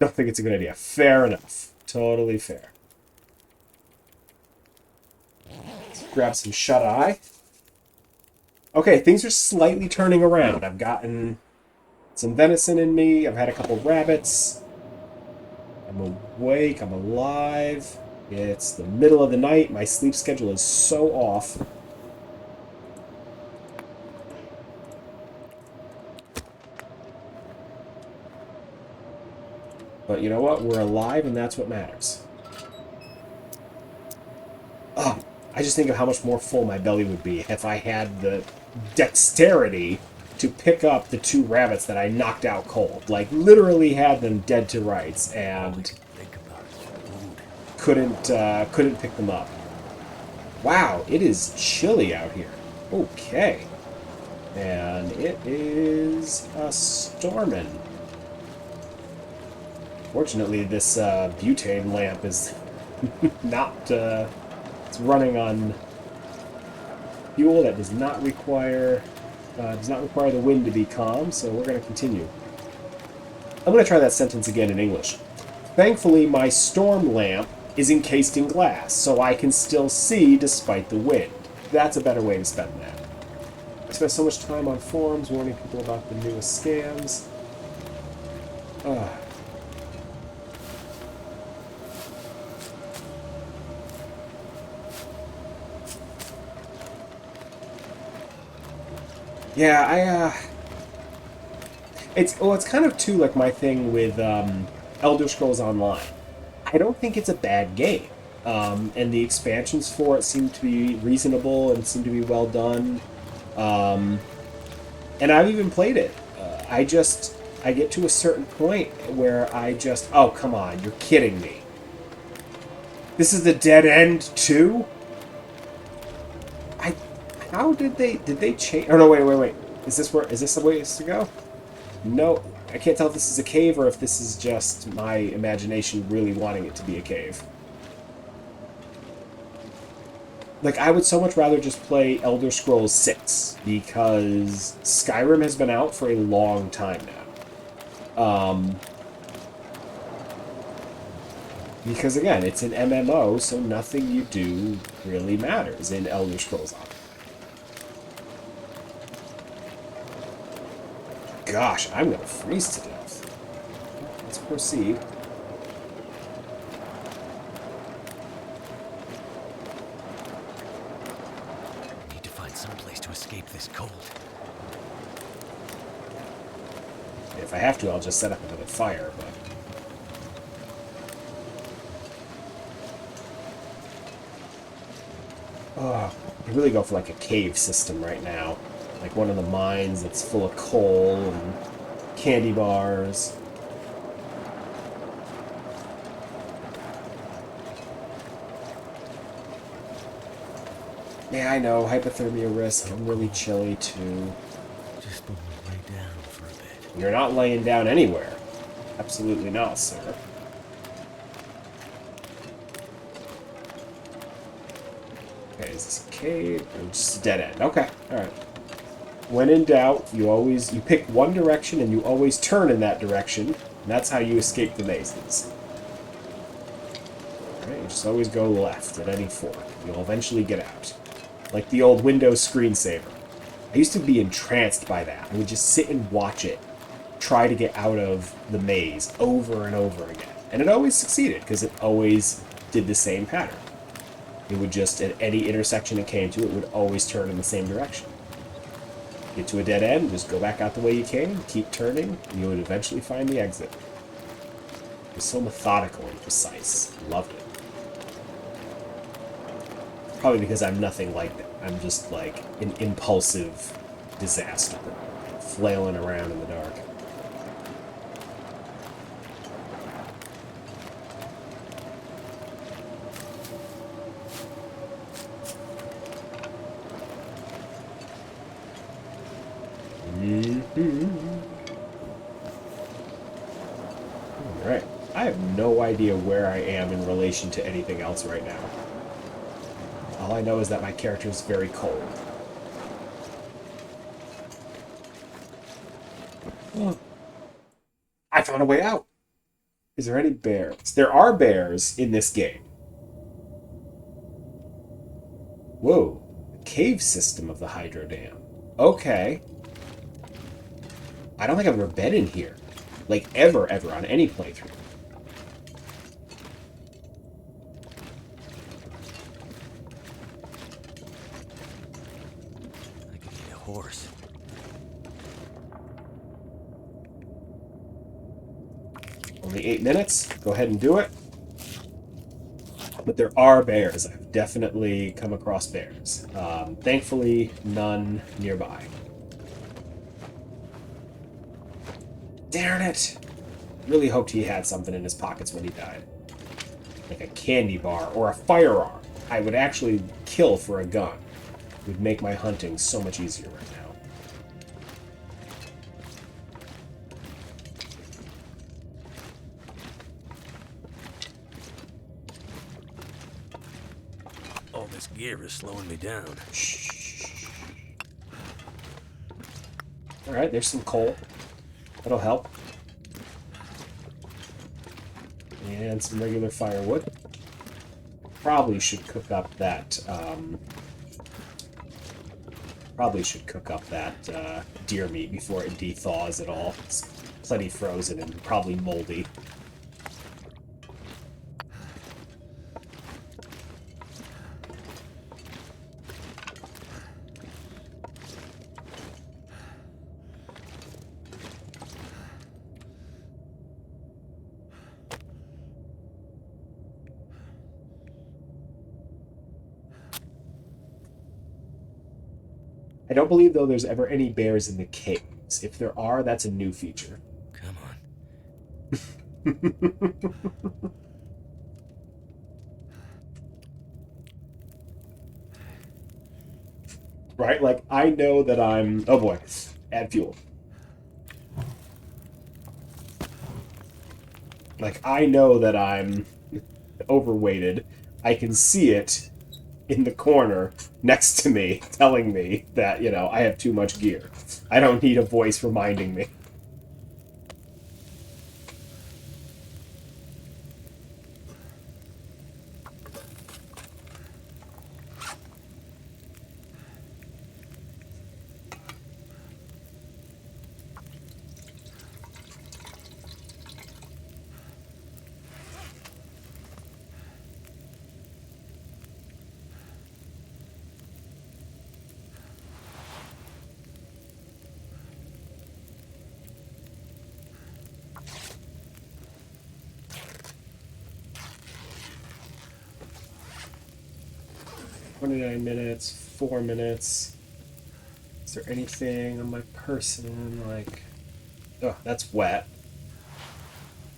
Don't think it's a good idea. Fair enough. Totally fair. Let's grab some shut-eye. Okay, things are slightly turning around. I've gotten some venison in me. I've had a couple rabbits. I'm awake. I'm alive. It's the middle of the night. My sleep schedule is so off. But you know what? We're alive, and that's what matters. Oh, I just think of how much more full my belly would be if I had the dexterity to pick up the two rabbits that I knocked out cold. Like, literally had them dead to rights, and couldn't pick them up. Wow, it is chilly out here. Okay. And it is storming. Fortunately, this butane lamp is not, it's running on fuel that does not require the wind to be calm, so we're going to continue. I'm going to try that sentence again in English. Thankfully, my storm lamp is encased in glass, so I can still see despite the wind. That's a better way to spend that. I spent so much time on forums warning people about the newest scams. Yeah, it's kind of too like my thing with Elder Scrolls Online. I don't think it's a bad game, and the expansions for it seem to be reasonable and seem to be well done. And I've even played it. I get to a certain point where oh, come on, you're kidding me. This is the dead end too? How did they change? Oh no, wait. Is this the way it's to go? No, I can't tell if this is a cave or if this is just my imagination really wanting it to be a cave. Like, I would so much rather just play Elder Scrolls 6, because Skyrim has been out for a long time now. Because, again, it's an MMO, so nothing you do really matters in Elder Scrolls Online. Gosh, I'm going to freeze to death. Let's proceed. Someplace to escape this cold. If I have to, I'll just set up another fire, but... Oh, I really go for like a cave system right now. Like one of the mines that's full of coal and candy bars. Yeah, I know, hypothermia risk. I'm really chilly, too. Just want to lay down for a bit. You're not laying down anywhere. Absolutely not, sir. Okay, is this a cave? Or just a dead end? Okay, alright. When in doubt, you pick one direction and you always turn in that direction. And that's how you escape the mazes. Alright, you just always go left at any fork. You'll eventually get out. Like the old Windows screensaver. I used to be entranced by that. I would just sit and watch it try to get out of the maze over and over again. And it always succeeded, because it always did the same pattern. It would just, at any intersection it came to, it would always turn in the same direction. Get to a dead end, just go back out the way you came, keep turning, and you would eventually find the exit. It was so methodical and precise. I loved it. Probably because I'm nothing like that. I'm just like an impulsive disaster, flailing around in the dark. Alright. I have no idea where I am in relation to anything else right now. All I know is that my character is very cold. I found a way out! Is there any bears? There are bears in this game. Whoa. Cave system of the Hydro Dam. Okay. I don't think I've ever been in here. Like, ever on any playthrough. I could eat a horse. Only 8 minutes. Go ahead and do it. But there are bears. I've definitely come across bears. Thankfully, none nearby. Darn it! Really hoped he had something in his pockets when he died. Like a candy bar or a firearm. I would actually kill for a gun. It would make my hunting so much easier right now. This gear is slowing me down. Shh. Alright, there's some coal. That'll help. And some regular firewood. Probably should cook up that, deer meat before it de-thaws at all. It's plenty frozen and probably moldy. I don't believe, though, there's ever any bears in the caves. If there are, that's a new feature. Come on. Right? Like, I know that I'm... Oh, boy. Add fuel. Like, I know that I'm overweighted. I can see it in the corner next to me telling me that, you know, I have too much gear. I don't need a voice reminding me. Minutes, 4 minutes. Is there anything on my person like... Oh, that's wet.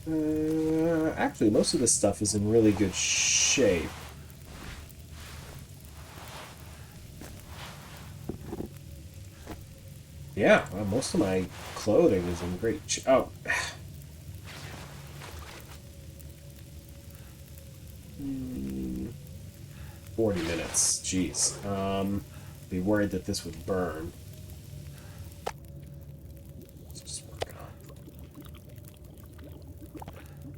Actually, most of this stuff is in really good shape. Yeah, well, most of my clothing is in great shape. Oh. 40 minutes. Jeez. Be worried that this would burn. Let's just work on.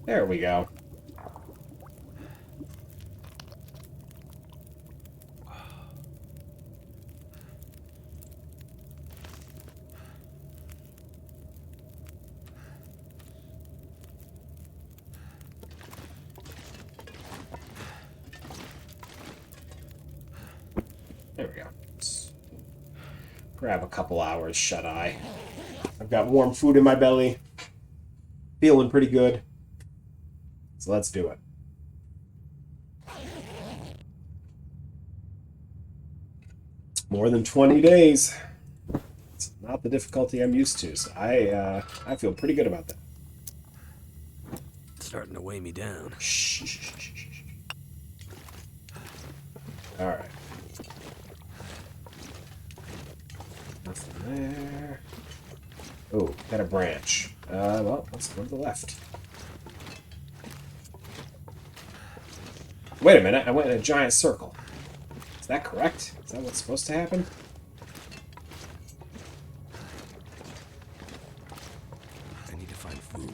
There we go. There we go. Let's grab a couple hours shut-eye. I've got warm food in my belly. Feeling pretty good. So let's do it. More than 20 days. It's not the difficulty I'm used to, so I feel pretty good about that. It's starting to weigh me down. Shh. All right. Nothing there. Oh, got a branch. Well, let's go to the left. Wait a minute, I went in a giant circle. Is that correct? Is that what's supposed to happen? I need to find food.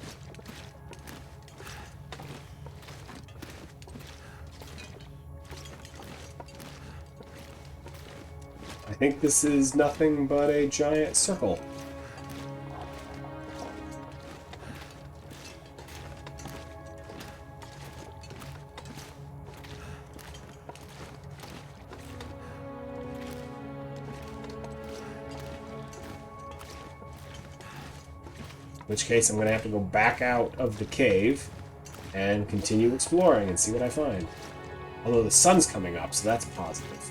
I think this is nothing but a giant circle. In which case, I'm going to have to go back out of the cave and continue exploring and see what I find. Although the sun's coming up, so that's positive.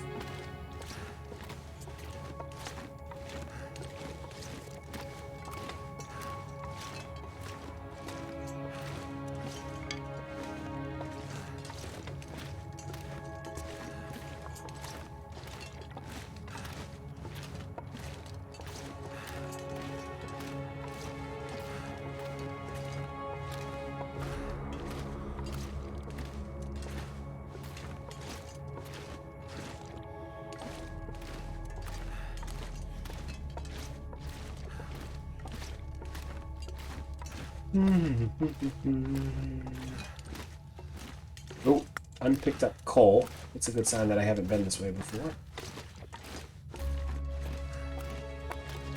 Oh, unpicked up coal. It's a good sign that I haven't been this way before.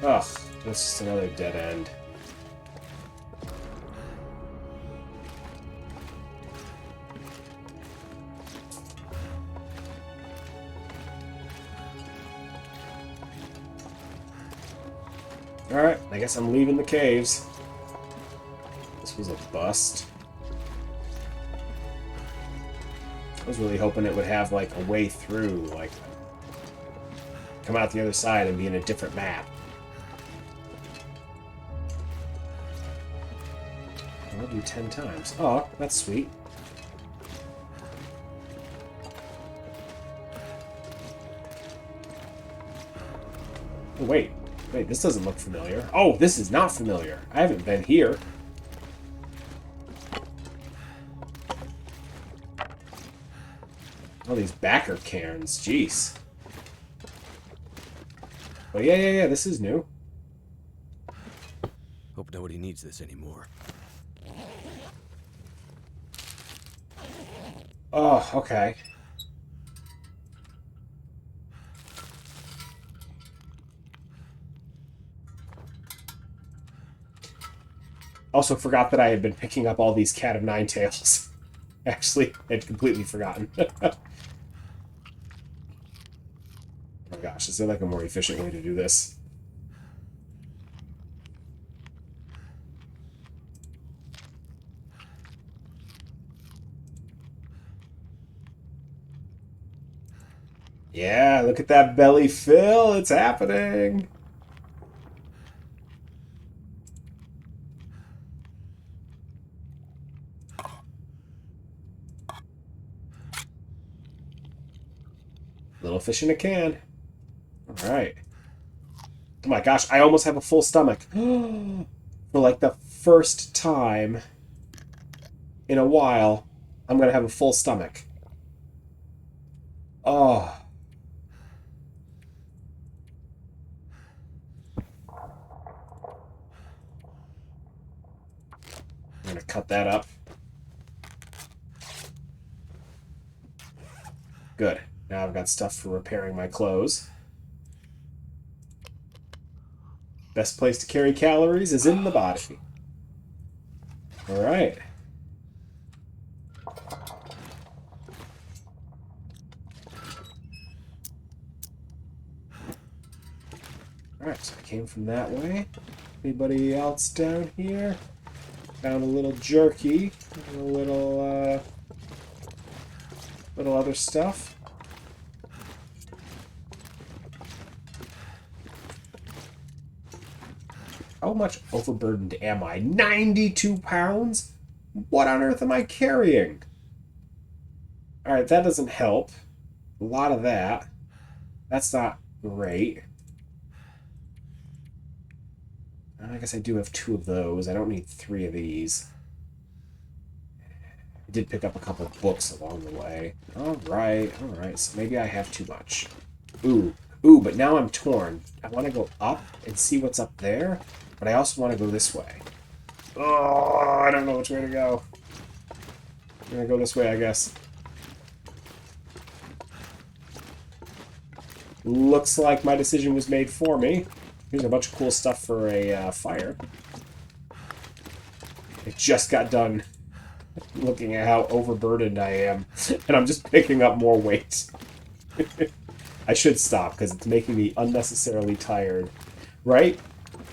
Ugh, that's just another dead end. Alright, I guess I'm leaving the caves. This was a bust. I was really hoping it would have, like, a way through, like, come out the other side and be in a different map. I'll do 10 times. Oh, that's sweet. Oh, wait. Wait, this doesn't look familiar. Oh, this is not familiar. I haven't been here. Oh, these backer cairns. Jeez. Oh, yeah, this is new. Hope nobody needs this anymore. Oh, okay. Also forgot that I had been picking up all these Cat of Nine Tails. Actually, I'd completely forgotten. Oh gosh, is there like a more efficient way to do this? Yeah, look at that belly fill. It's happening. Little fish in a can. All right. Oh my gosh, I almost have a full stomach. For like the first time in a while, I'm going to have a full stomach. Oh. I'm going to cut that up. Good. Now I've got stuff for repairing my clothes. Best place to carry calories is in the body. Alright. Alright, so I came from that way. Anybody else down here? Found a little jerky. A little, little other stuff. How much overburdened am I? 92 pounds? What on earth am I carrying? Alright, that doesn't help. A lot of that. That's not great. I guess I do have 2 of those. I don't need 3 of these. I did pick up a couple of books along the way. Alright. So maybe I have too much. Ooh, but now I'm torn. I want to go up and see what's up there, but I also want to go this way. Oh, I don't know which way to go. I'm going to go this way, I guess. Looks like my decision was made for me. Here's a bunch of cool stuff for a fire. I just got done looking at how overburdened I am, and I'm just picking up more weight. I should stop, because it's making me unnecessarily tired. Right?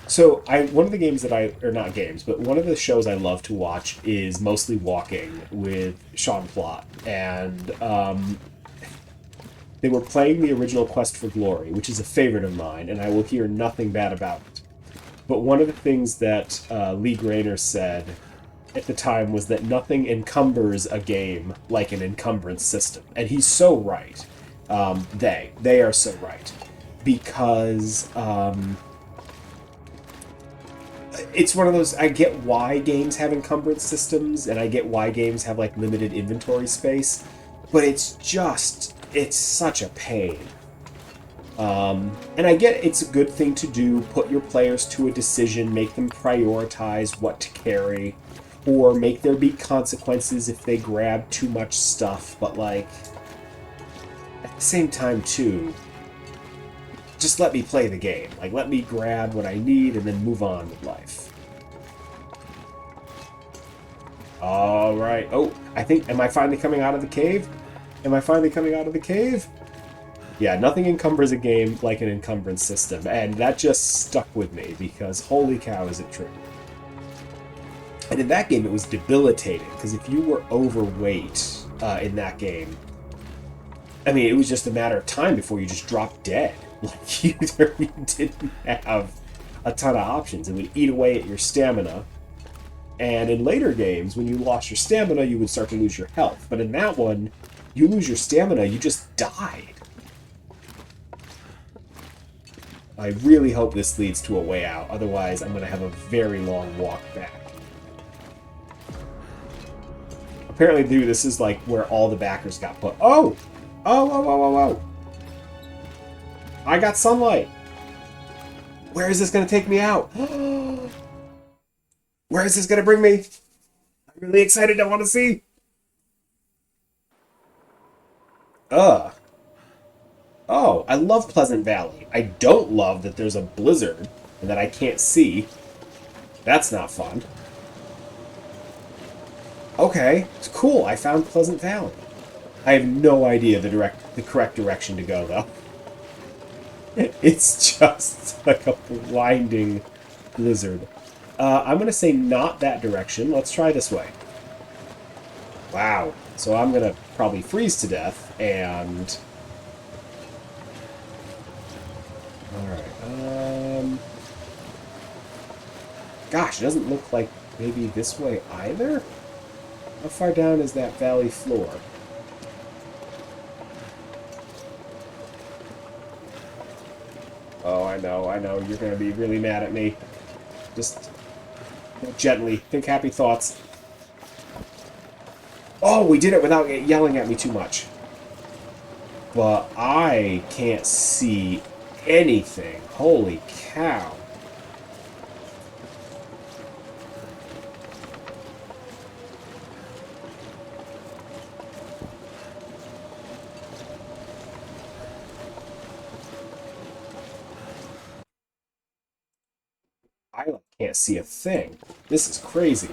So, one of the games that or not games, but one of the shows I love to watch is Mostly Walking with Sean Plott. And, they were playing the original Quest for Glory, which is a favorite of mine, and I will hear nothing bad about it. But one of the things that Lee Grainer said at the time was that nothing encumbers a game like an encumbrance system. And he's so right. They are so right. Because it's one of those, I get why games have encumbrance systems, and I get why games have like limited inventory space, but it's such a pain. And I get it's a good thing to do, put your players to a decision, make them prioritize what to carry, or make there be consequences if they grab too much stuff, but like, at the same time too, just let me play the game. Like, let me grab what I need and then move on with life. Alright. Oh, I think, am I finally coming out of the cave? Am I finally coming out of the cave? Yeah, nothing encumbers a game like an encumbrance system, and that just stuck with me, because holy cow is it true. And in that game, it was debilitating, because if you were overweight in that game, I mean, it was just a matter of time before you just dropped dead. Like, you didn't have a ton of options. It would eat away at your stamina. And in later games, when you lost your stamina, you would start to lose your health. But in that one, you lose your stamina, you just died. I really hope this leads to a way out. Otherwise, I'm going to have a very long walk back. Apparently, dude, this is like where all the backers got put. Oh! Oh, oh, oh, oh, oh! I got sunlight! Where is this going to take me out? Where is this going to bring me? I'm really excited. I want to see. Ugh. Oh, I love Pleasant Valley. I don't love that there's a blizzard and that I can't see. That's not fun. Okay, it's cool. I found Pleasant Valley. I have no idea the correct direction to go, though. It's just like a blinding blizzard. I'm going to say not that direction. Let's try this way. Wow. So I'm going to probably freeze to death, and... Alright, gosh, it doesn't look like maybe this way either? How far down is that valley floor? Oh, I know. You're going to be really mad at me. Just gently. Think happy thoughts. Oh, we did it without yelling at me too much. But I can't see anything. Holy cow. I can't see a thing. This is crazy.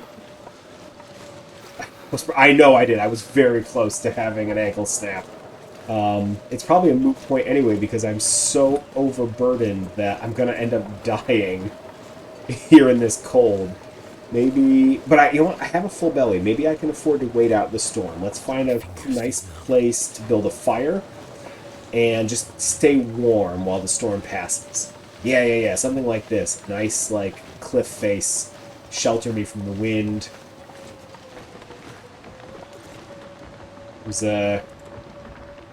I know I did. I was very close to having an ankle snap. It's probably a moot point anyway because I'm so overburdened that I'm going to end up dying here in this cold. Maybe... But you know what? I have a full belly. Maybe I can afford to wait out the storm. Let's find a nice place to build a fire and just stay warm while the storm passes. Yeah. Something like this. Nice, like, cliff face. Shelter me from the wind. It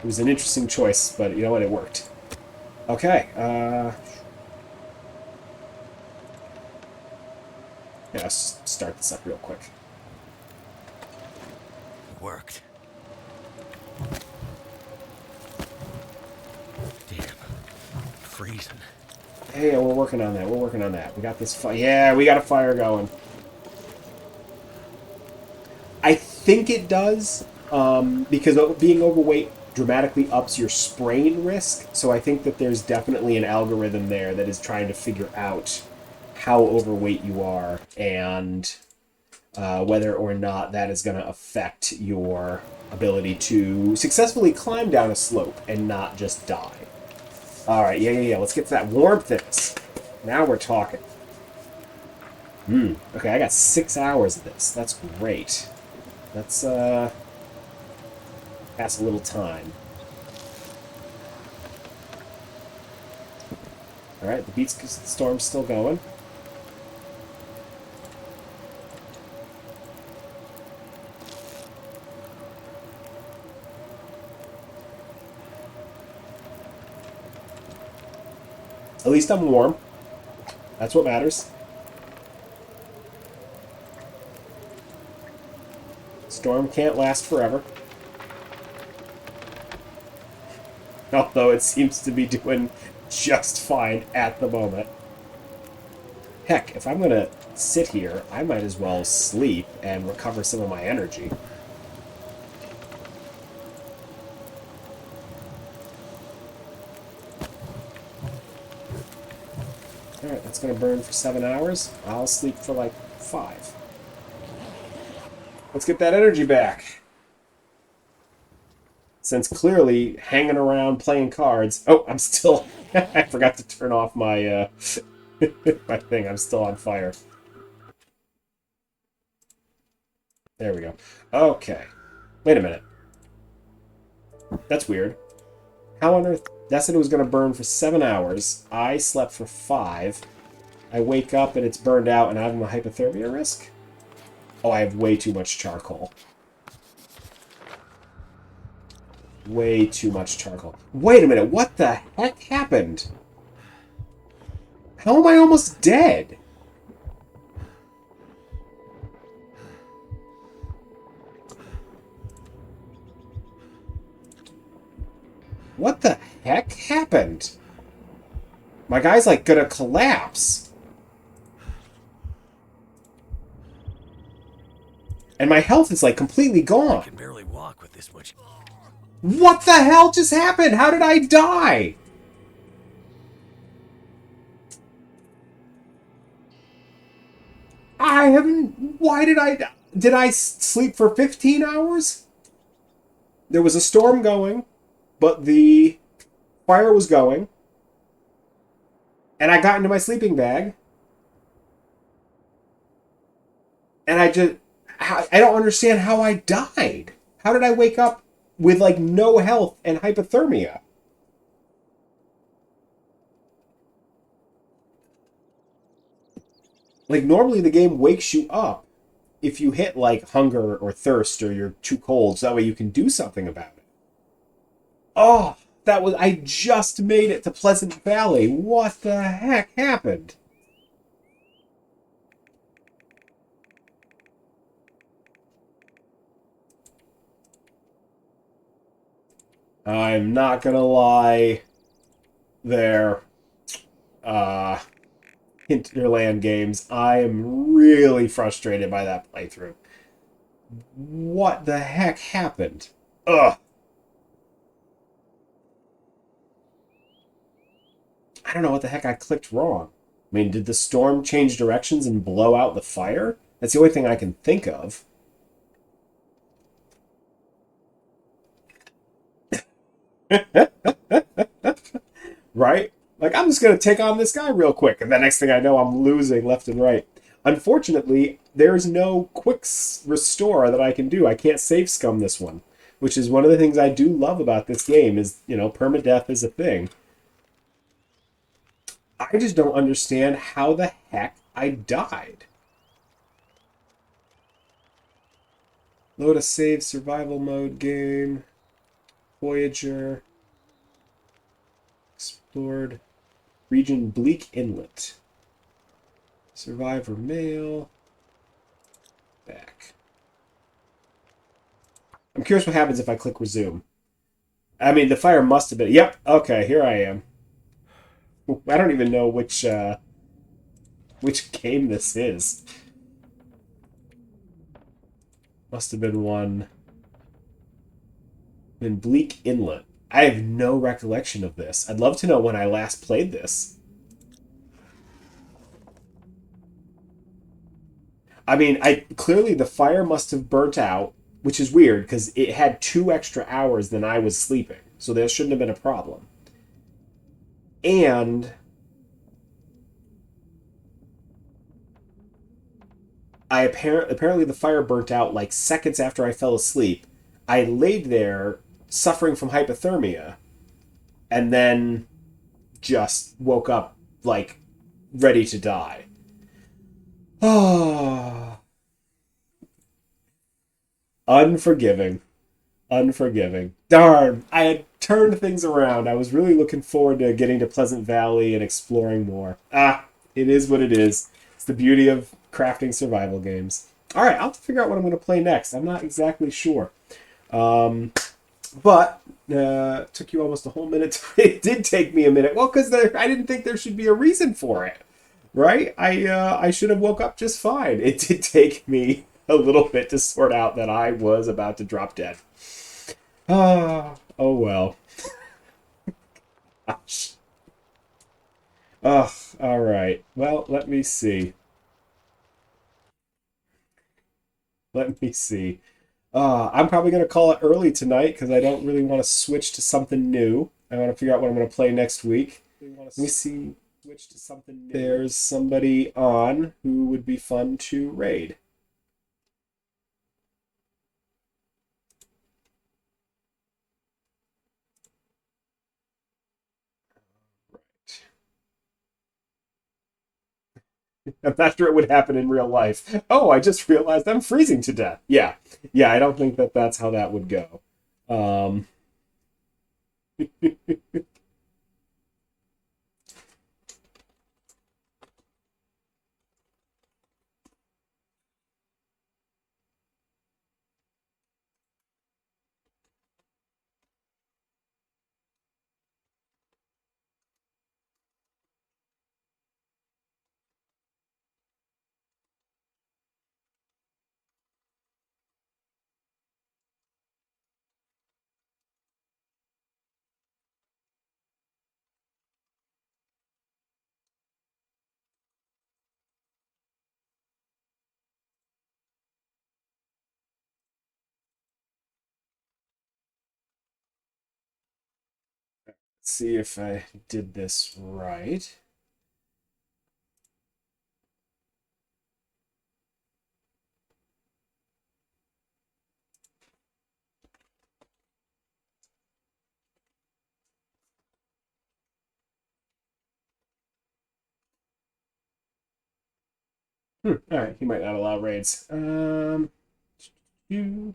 was an interesting choice, but you know what? It worked. Okay. Yeah, let's start this up real quick. It worked. Damn. Freezing. Hey, we're working on that. We got this fire. Yeah, we got a fire going. I think it does, because being overweight dramatically ups your sprain risk. So I think that there's definitely an algorithm there that is trying to figure out how overweight you are and whether or not that is going to affect your ability to successfully climb down a slope and not just die. All right, yeah. Let's get to that warmth in us. Now we're talking. Okay, I got 6 hours of this. That's great. Let's pass a little time. All right, the beat storm's still going. At least I'm warm. That's what matters. Storm can't last forever. Although it seems to be doing just fine at the moment. Heck, if I'm gonna sit here, I might as well sleep and recover some of my energy. Alright, that's gonna burn for 7 hours. I'll sleep for like 5. Let's get that energy back. Since clearly hanging around playing cards... Oh, I'm still... I forgot to turn off my, my thing. I'm still on fire. There we go. Okay. Wait a minute. That's weird. How on earth... That said it was going to burn for 7 hours. I slept for 5. I wake up and it's burned out and I have a hypothermia risk? Oh, I have way too much charcoal. Way too much charcoal. Wait a minute, what the heck happened? How am I almost dead? What the heck happened? My guy's like gonna collapse. And my health is like completely gone. I can barely walk with this much. What the hell just happened? How did I die? I haven't... Why did I... Did I sleep for 15 hours? There was a storm going, but the fire was going. And I got into my sleeping bag. And I just... I don't understand how I died. How did I wake up with, like, no health and hypothermia? Like, normally the game wakes you up if you hit, like, hunger or thirst or you're too cold, so that way you can do something about it. Oh, that was... I just made it to Pleasant Valley. What the heck happened? I'm not gonna lie. There. Hinterland games. I am really frustrated by that playthrough. What the heck happened? Ugh. I don't know what the heck I clicked wrong. I mean, did the storm change directions and blow out the fire? That's the only thing I can think of. Right? Like, I'm just going to take on this guy real quick, and the next thing I know, I'm losing left and right. Unfortunately, there's no quick restore that I can do. I can't save scum this one, which is one of the things I do love about this game is, you know, permadeath is a thing. I just don't understand how the heck I died. Load a save survival mode game. Voyager. Explored. Region Bleak Inlet. Survivor mail. Back. I'm curious what happens if I click resume. I mean, the fire must have been... Yep, okay, here I am. I don't even know which game this is. Must have been one in Bleak Inlet. I have no recollection of this. I'd love to know when I last played this. I mean, clearly the fire must have burnt out, which is weird because it had 2 extra hours than I was sleeping. So there shouldn't have been a problem. And apparently the fire burnt out like seconds after I fell asleep. I laid there suffering from hypothermia and then just woke up like ready to die. Oh. Unforgiving. Unforgiving. Darn, I had turned things around. I was really looking forward to getting to Pleasant Valley and exploring more. Ah, it is what it is. It's the beauty of crafting survival games. Alright, I'll have to figure out what I'm going to play next. I'm not exactly sure. But took you almost a whole minute. It did take me a minute. Well, because I didn't think there should be a reason for it, right? I should have woke up just fine. It did take me a little bit to sort out that I was about to drop dead. Ah, oh well. Gosh. Ugh, all right. Well, let me see. Let me see. I'm probably going to call it early tonight because I don't really want to switch to something new. I want to figure out what I'm going to play next week. Let me see. Switch to something new. There's somebody on who would be fun to raid. I'm not sure it would happen in real life. Oh, I just realized I'm freezing to death. Yeah, yeah. I don't think that that's how that would go. Um, see if I did this right. All right, he might not allow raids. You.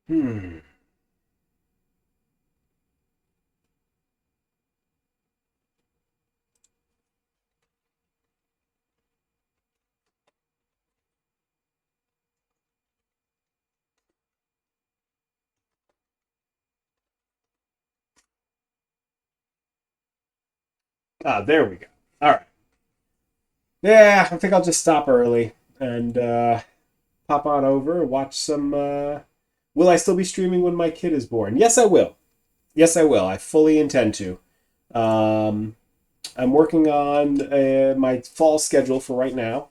Hmm. Ah, there we go. All right. Yeah, I think I'll just stop early and pop on over and watch some. Will I still be streaming when my kid is born? Yes, I will. Yes, I will. I fully intend to. Um, I'm working on my fall schedule for right now.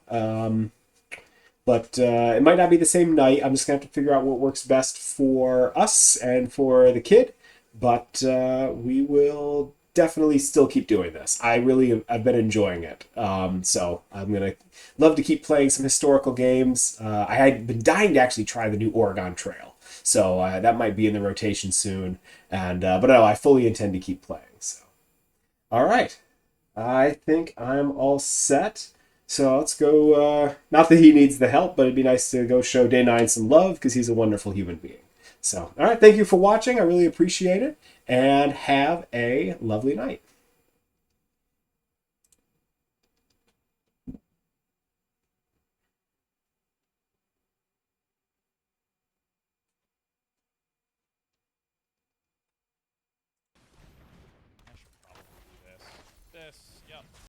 But it might not be the same night. I'm just gonna have to figure out what works best for us and for the kid. But we will definitely still keep doing this. I've been enjoying it. So I'm gonna love to keep playing some historical games. I had been dying to actually try the new Oregon Trail, so that might be in the rotation soon. And but no, I fully intend to keep playing. So all right. I think I'm all set. So let's go. Not that he needs the help, but it'd be nice to go show Day 9 some love because he's a wonderful human being. So, all right. Thank you for watching. I really appreciate it. And have a lovely night. I should probably do this. Yep.